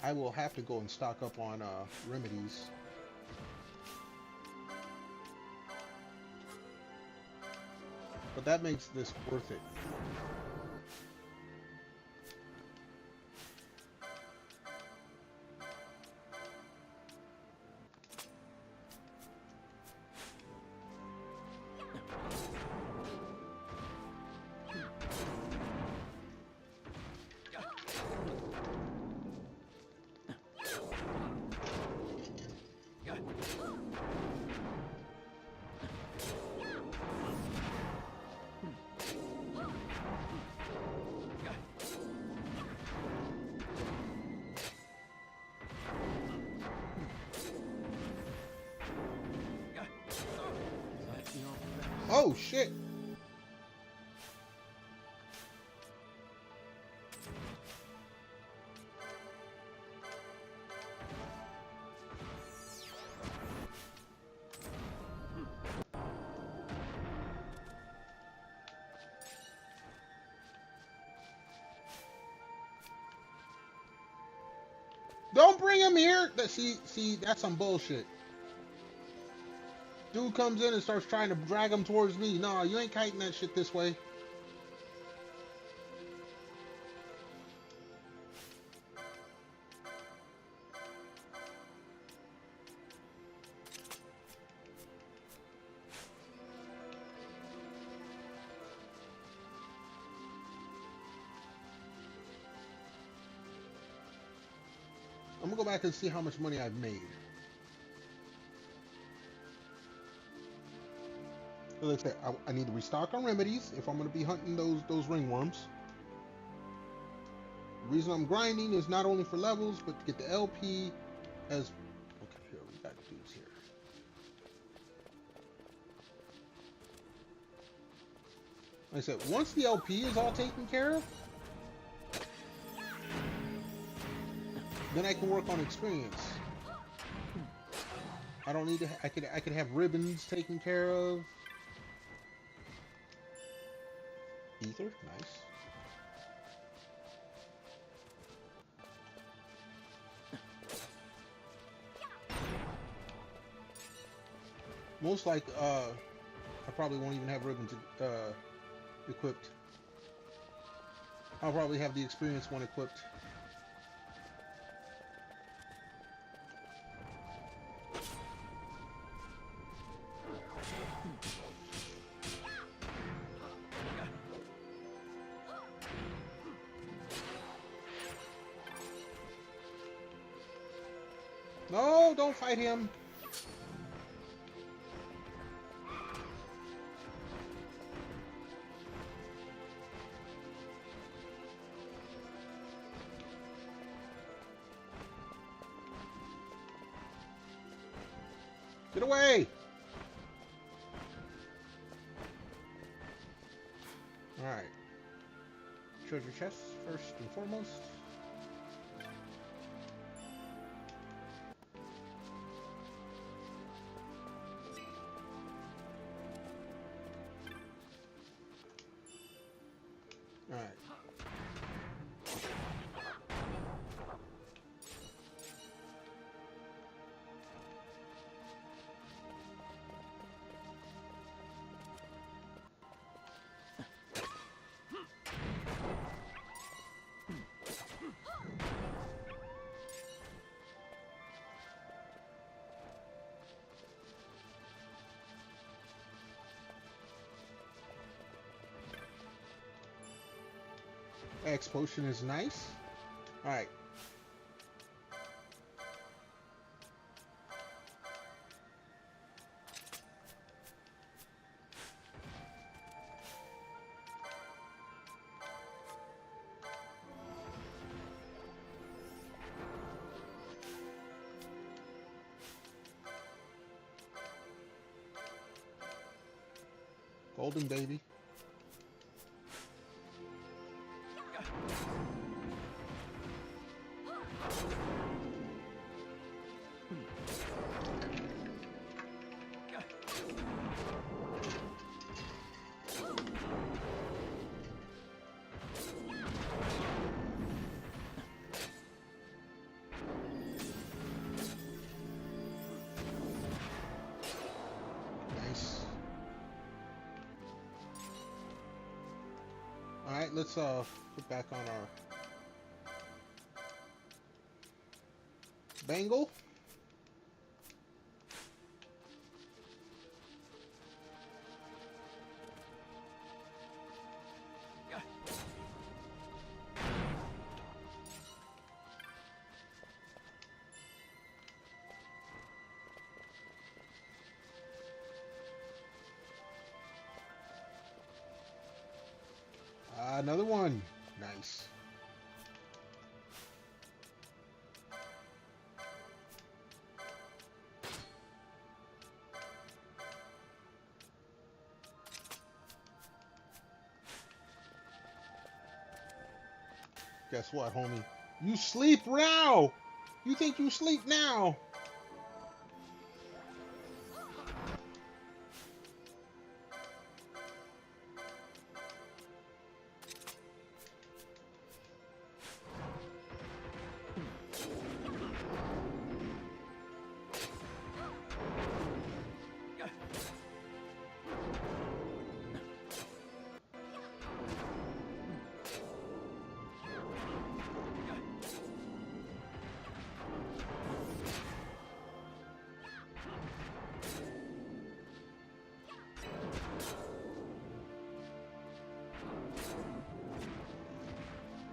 I will have to go and stock up on remedies. But that makes this worth it. Oh shit! Don't bring him here! See, that's some bullshit. Dude comes in and starts trying to drag him towards me. No, you ain't kiting that shit this way. I'm gonna go back and see how much money I've made. Like I said, I need to restock on remedies if I'm going to be hunting those ringworms. The reason I'm grinding is not only for levels, but to get the LP as... Okay, here, we got dudes here. Like I said, once the LP is all taken care of, then I can work on experience. I don't need to... I could have ribbons taken care of. Ether, nice. Most like, I probably won't even have ribbons equipped. I'll probably have the experience one equipped. No, don't fight him. Get away. All right. treasure chests first and foremost. Alright. X potion is nice. Alright. Golden baby. Alright, let's put back on our bangle. Another one. Nice. Guess what, homie? You sleep now! You think you sleep now?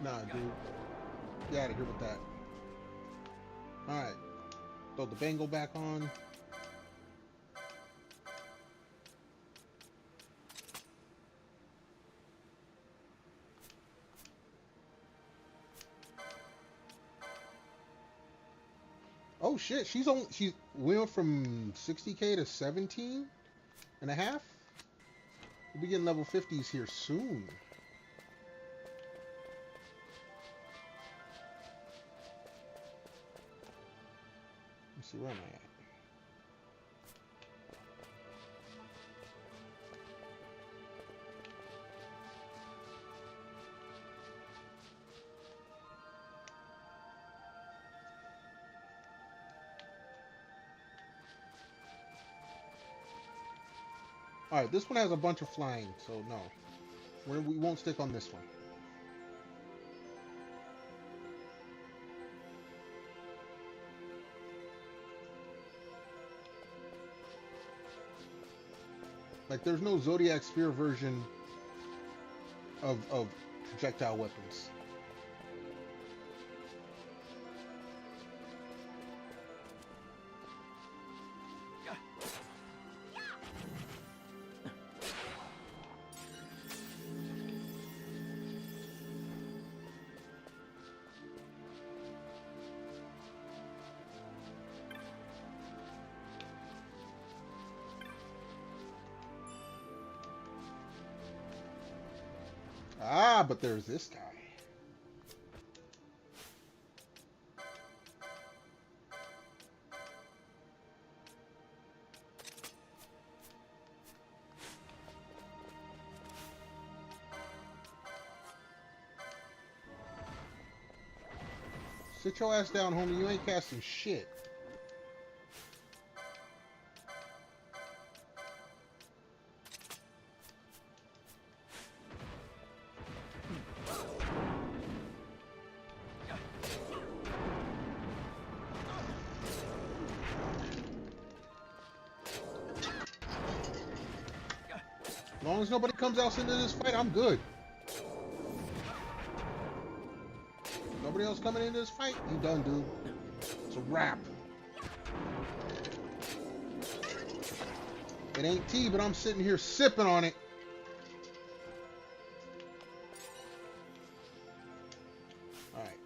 Nah, dude. Get out of here with that. Alright. Throw the bangle back on. Oh shit, she went from 60k to 17 and a half. We'll be getting level 50s here soon. Let's see, where am I at? Alright, this one has a bunch of flying, so no. We won't stick on this one. Like, there's no Zodiac Sphere version of projectile weapons. Ah, but there's this guy. Sit your ass down, homie. You ain't casting shit. As long as nobody comes else into this fight, I'm good. Nobody else coming into this fight, you done, dude. It's a wrap. It ain't tea, but I'm sitting here sipping on it. All right.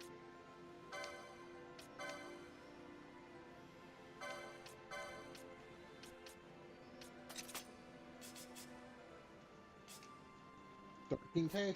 $13K.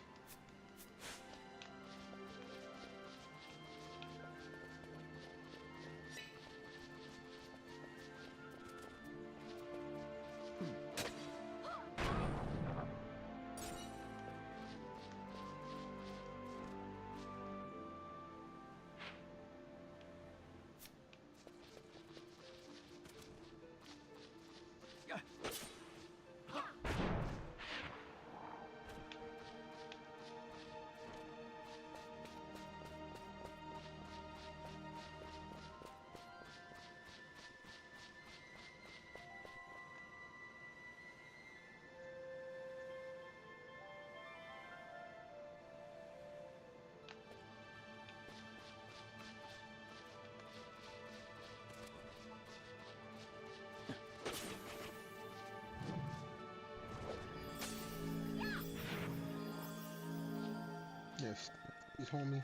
Yes, he's homie.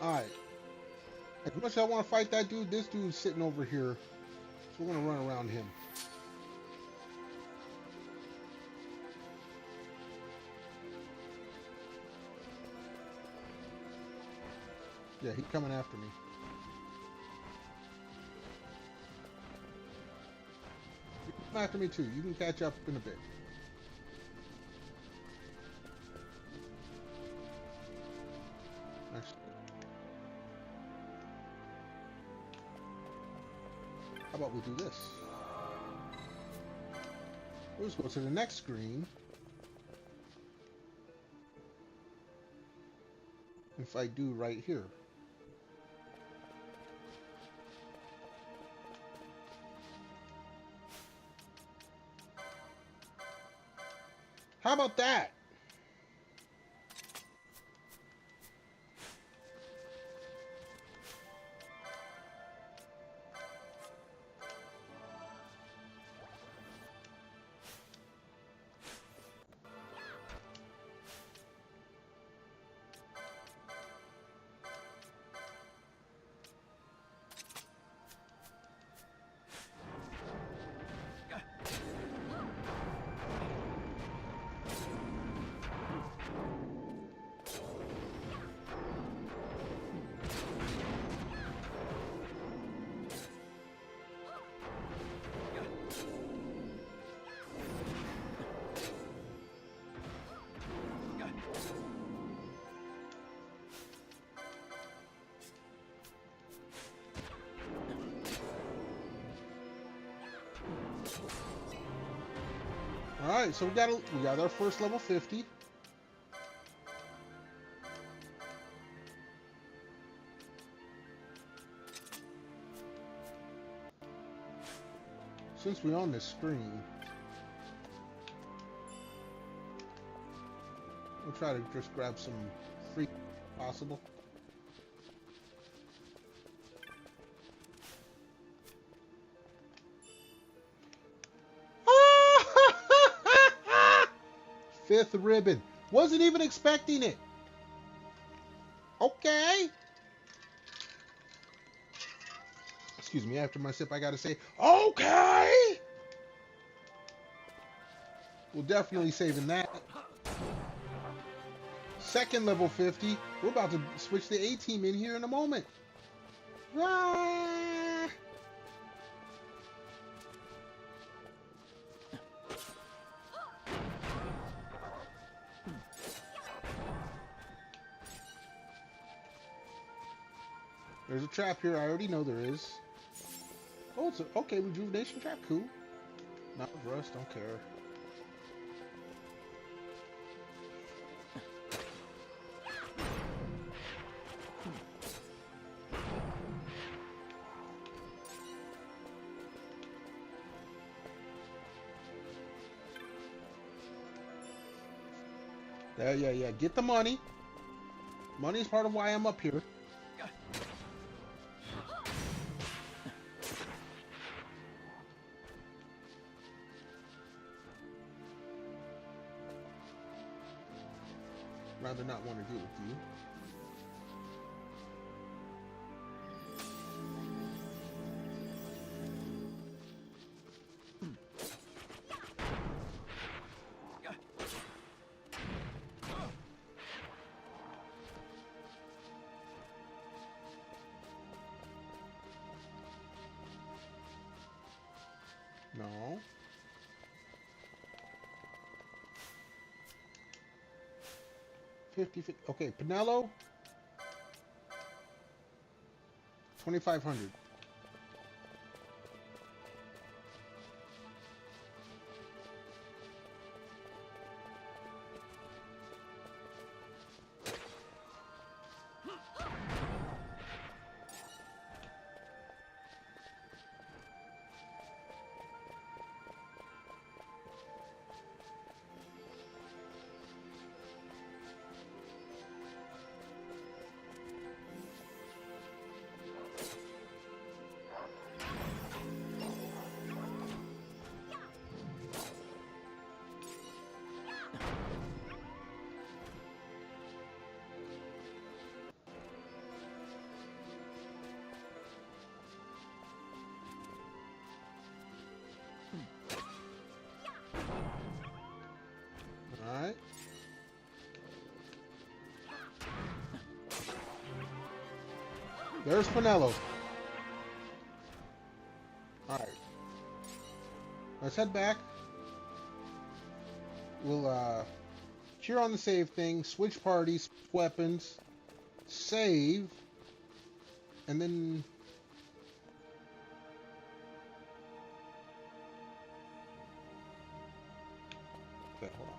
Alright. As much as I want to fight that dude, this dude's sitting over here. So we're going to run around him. Yeah, he's coming after me. You can come after me too. You can catch up in a bit. Actually, how about we do this? We'll just go to the next screen. If I do right here. How about that? All right, so we got our first level 50. Since we're on this screen, we'll try to just grab some free possible. Fifth ribbon. Wasn't even expecting it. Okay. Excuse me, after my sip, I gotta say, okay. We'll definitely saving that. Second level 50. We're about to switch the A-team in here in a moment. Ah! There's a trap here. I already know there is. Oh, it's a, okay, rejuvenation trap. Cool. Not rust. Don't care. Yeah. Get the money. Money is part of why I'm up here. Rather not want to deal with you. No. Okay, Pinello. 2,500. Alright. There's Pinello. Alright. Let's head back. We'll cheer on the save thing, switch parties, weapons, save, and then okay, hold on.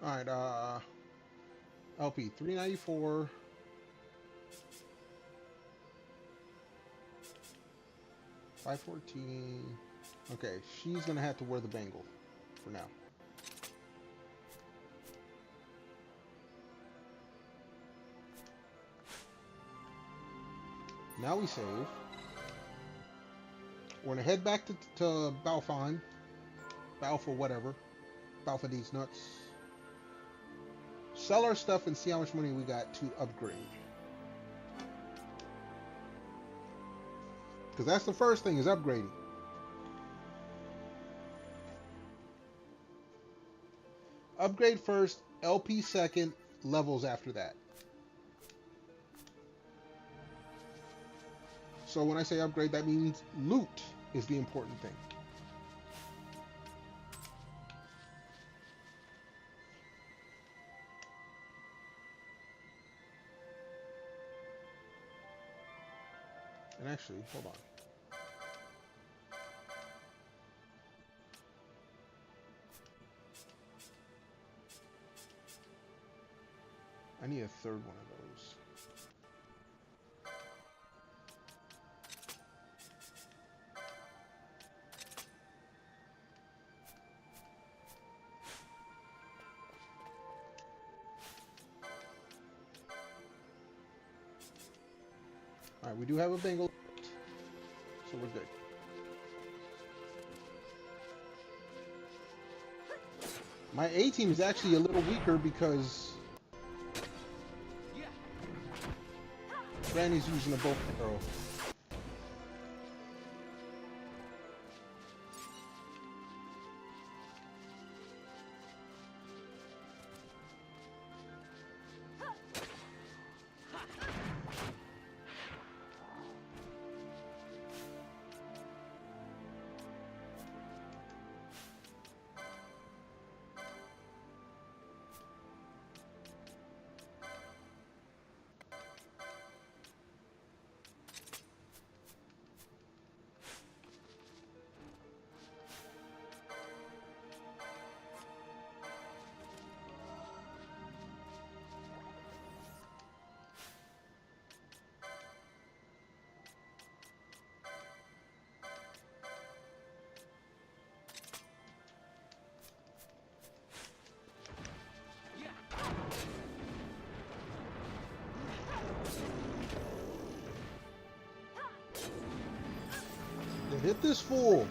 Alright, LP 394. $514. Okay, she's gonna have to wear the bangle for now. Now we save. We're gonna head back to Balfon. Balfa whatever. Balfa these nuts. Sell our stuff and see how much money we got to upgrade. Because that's the first thing, is upgrading. Upgrade first, LP second, levels after that. So when I say upgrade, that means loot is the important thing. And actually, hold on. I need a third one of those. Alright, we do have a Bengal, so we're good. My A team is actually a little weaker because Granny's using a bow and arrow. Hit this fool!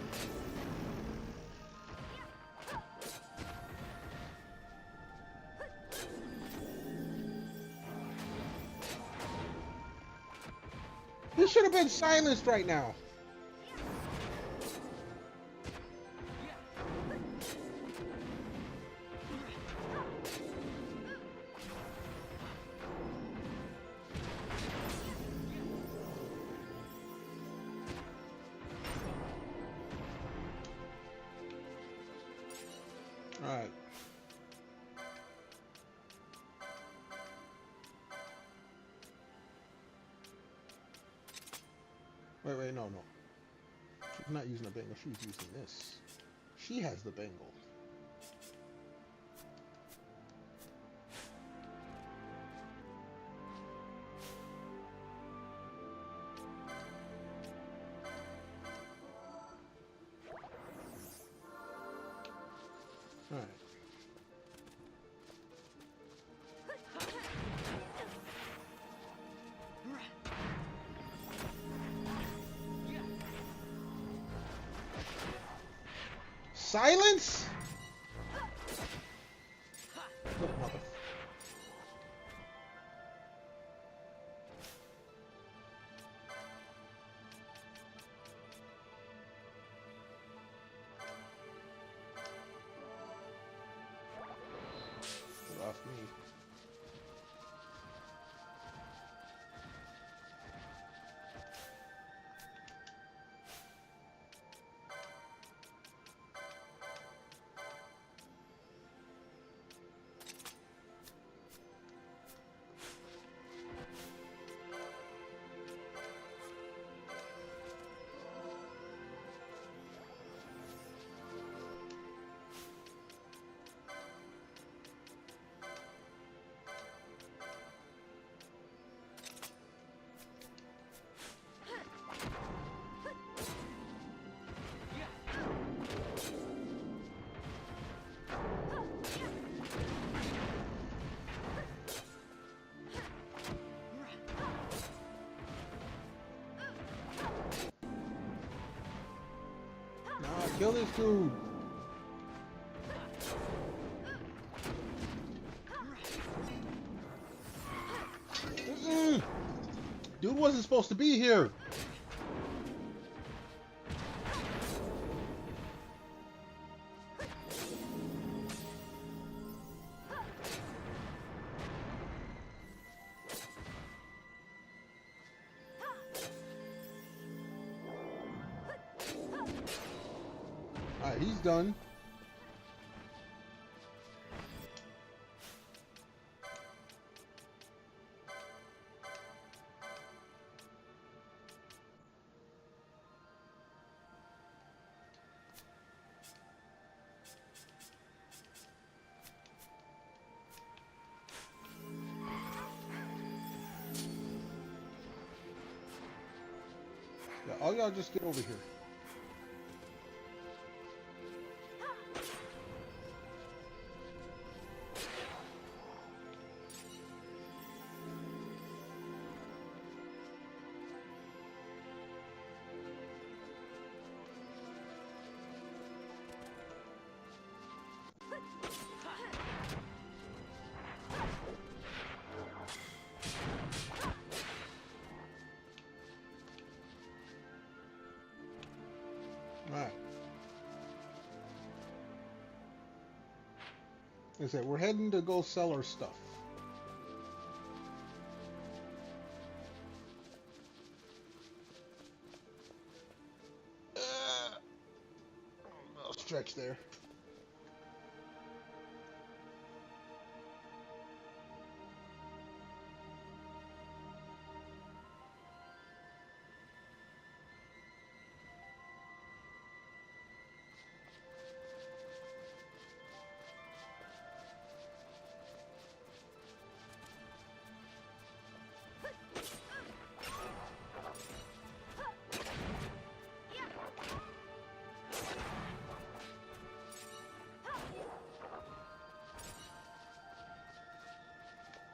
This should have been silenced right now. Alright. Wait, no. She's not using a Bengal, she's using this. She has the Bengal. Alright. Silence? Look, mother. Get off me. Kill this dude. Dude wasn't supposed to be here. Alright, he's done. Yeah, all y'all just get over here. Like I said, we're heading to go sell our stuff. I'll stretch there.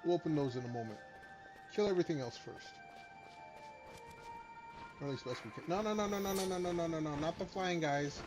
We'll open those in a moment. Kill everything else first. Or at least best we can. No, no, no, no, no, no, no, no, no, no, no, not the flying guys.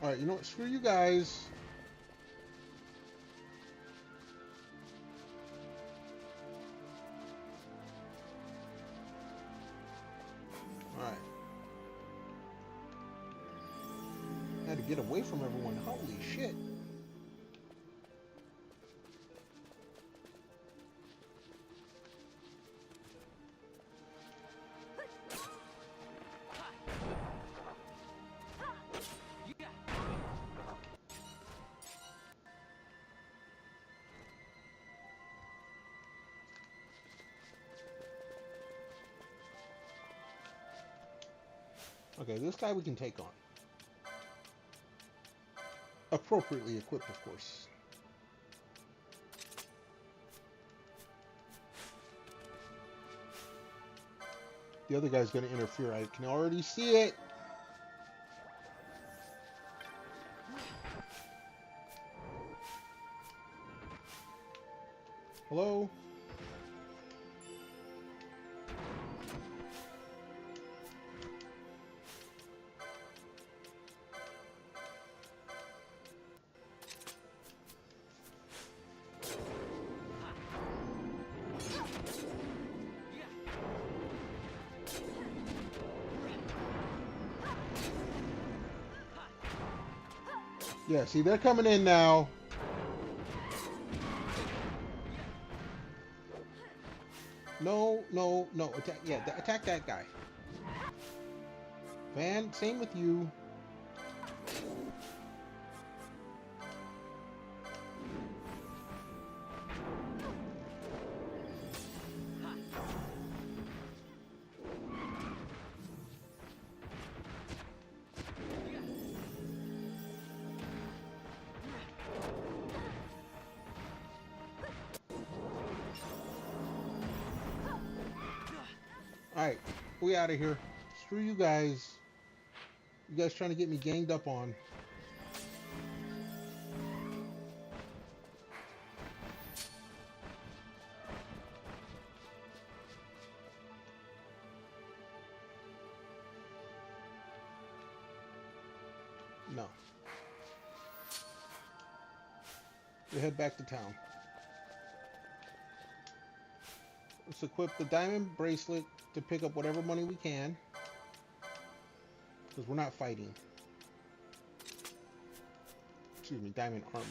Alright, you know what? Screw you guys. Alright. Had to get away from everyone. Holy shit. Okay, this guy we can take on. Appropriately equipped, of course. The other guy's going to interfere. I can already see it. Hello? Yeah, see, they're coming in now. No, no, no. Attack, yeah, attack that guy. Van, same with you. Alright, we out of here. Screw you guys. You guys trying to get me ganged up on. No. We head back to town. Let's equip the diamond bracelet to pick up whatever money we can. Because we're not fighting. Excuse me, diamond armlet.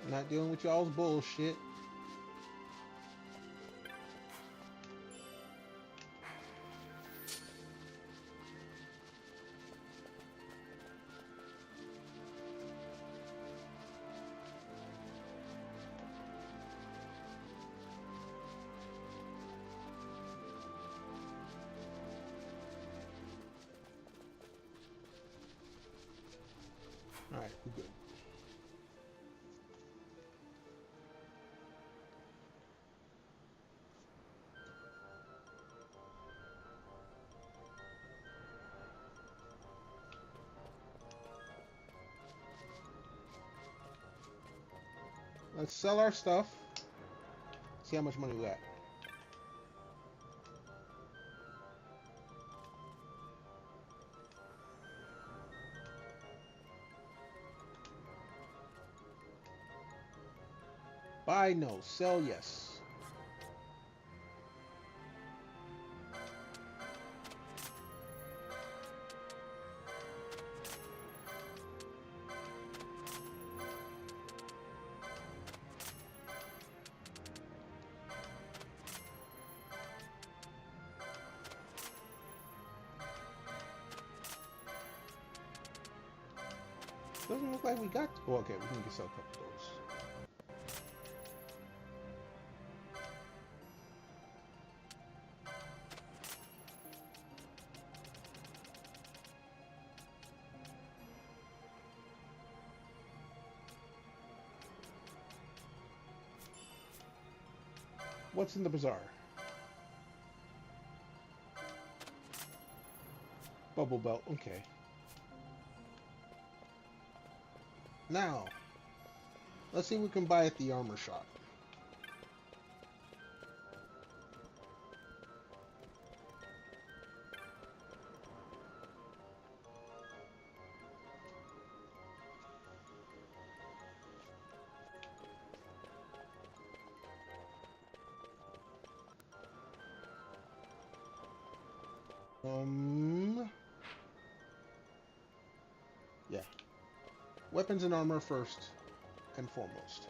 Not dealing with y'all's bullshit. Alright, we're good. Let's sell our stuff. See how much money we got. Buy no, sell yes. Doesn't look like we got. Oh, okay, we can sell a couple of those. What's in the bazaar? Bubble belt, okay. Now, let's see what we can buy at the armor shop. Yeah. Weapons and armor first and foremost.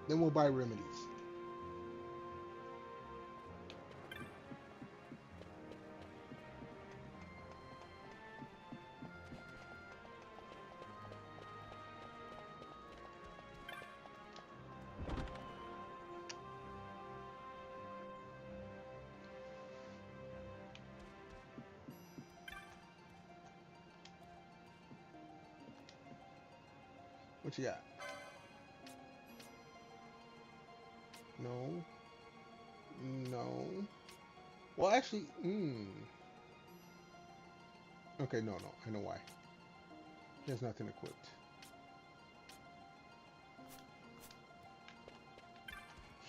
Then we'll buy remedies. What you got? No. No. Well, actually, okay, no. I know why. He has nothing equipped.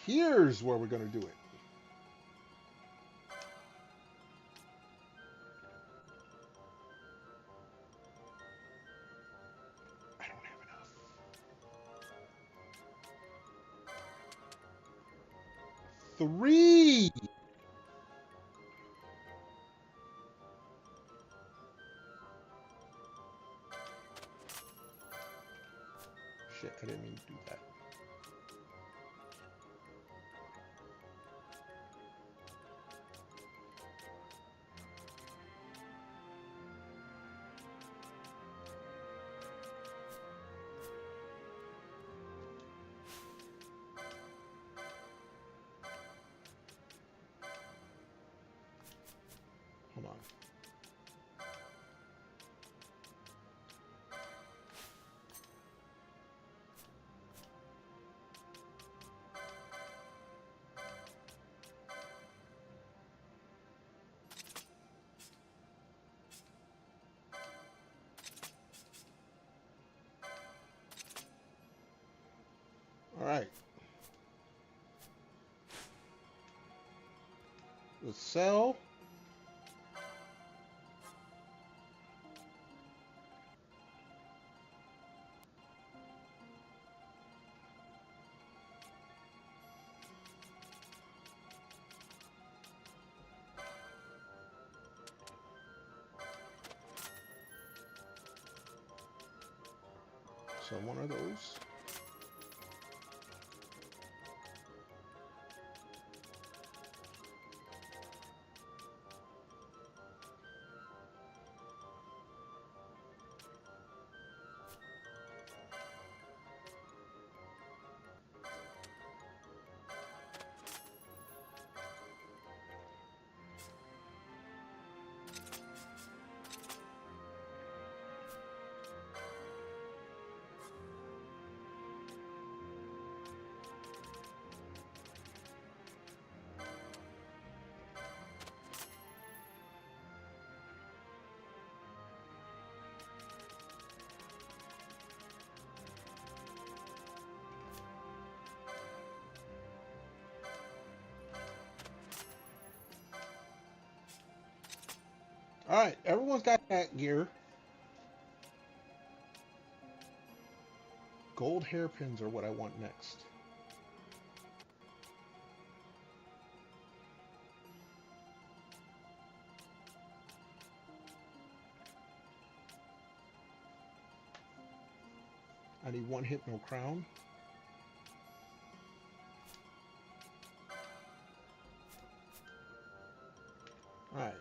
Here's where we're going to do it. I don't have enough. 3! Shit, I didn't mean to do that. Hold on. All right. Let's sell. So one of those. Alright, everyone's got that gear. Gold hairpins are what I want next. I need one hypno crown. Alright.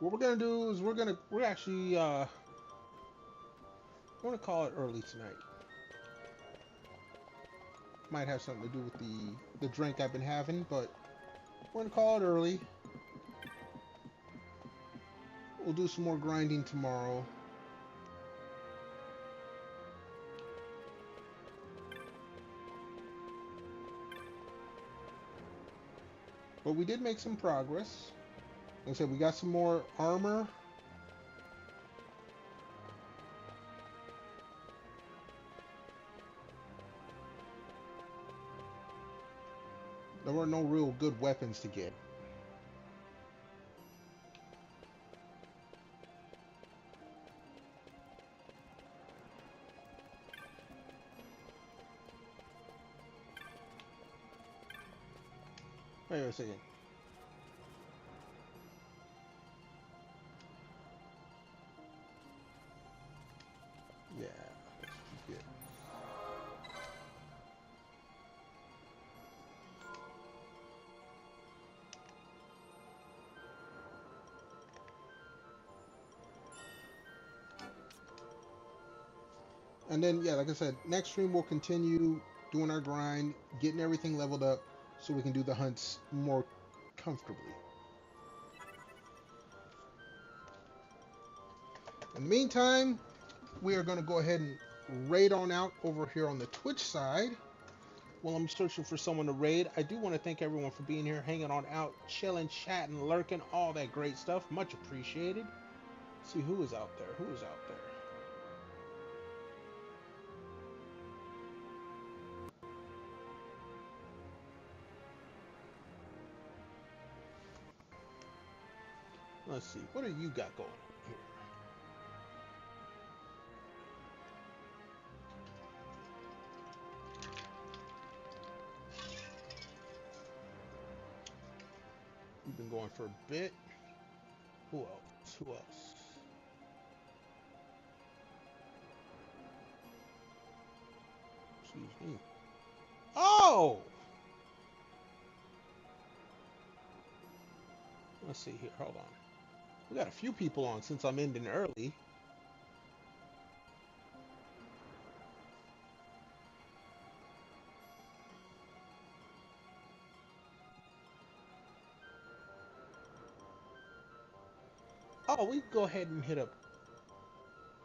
What we're gonna do is we're gonna call it early tonight. Might have something to do with the drink I've been having, but we're gonna call it early. We'll do some more grinding tomorrow. But we did make some progress. Like I said, we got some more armor. There were no real good weapons to get. Wait a second. Yeah, that's what you get. And then, yeah, like I said, next stream we'll continue doing our grind, getting everything leveled up so we can do the hunts more comfortably. In the meantime, we are going to go ahead and raid on out over here on the Twitch side. While I'm searching for someone to raid, I do want to thank everyone for being here, hanging on out, chilling, chatting, lurking, all that great stuff. Much appreciated. Let's see who is out there. Who is out there? Let's see. What do you got going on here? You've been going for a bit. Who else? Who else? Excuse me. Oh! Let's see here. Hold on. We got a few people on since I'm ending early. Oh, we can go ahead and hit up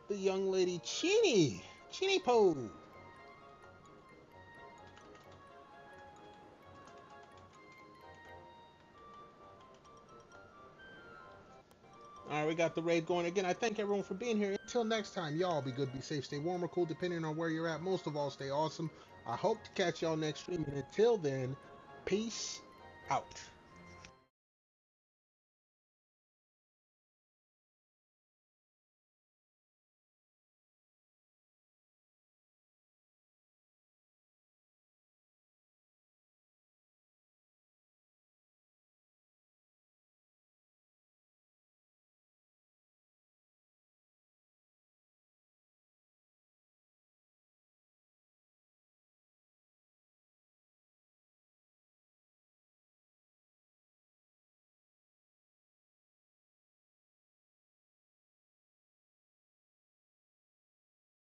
the young lady Chini. Chini Po. Alright, we got the raid going again. I thank everyone for being here. Until next time, y'all be good, be safe, stay warm or cool, depending on where you're at. Most of all, stay awesome. I hope to catch y'all next stream. And until then, peace out.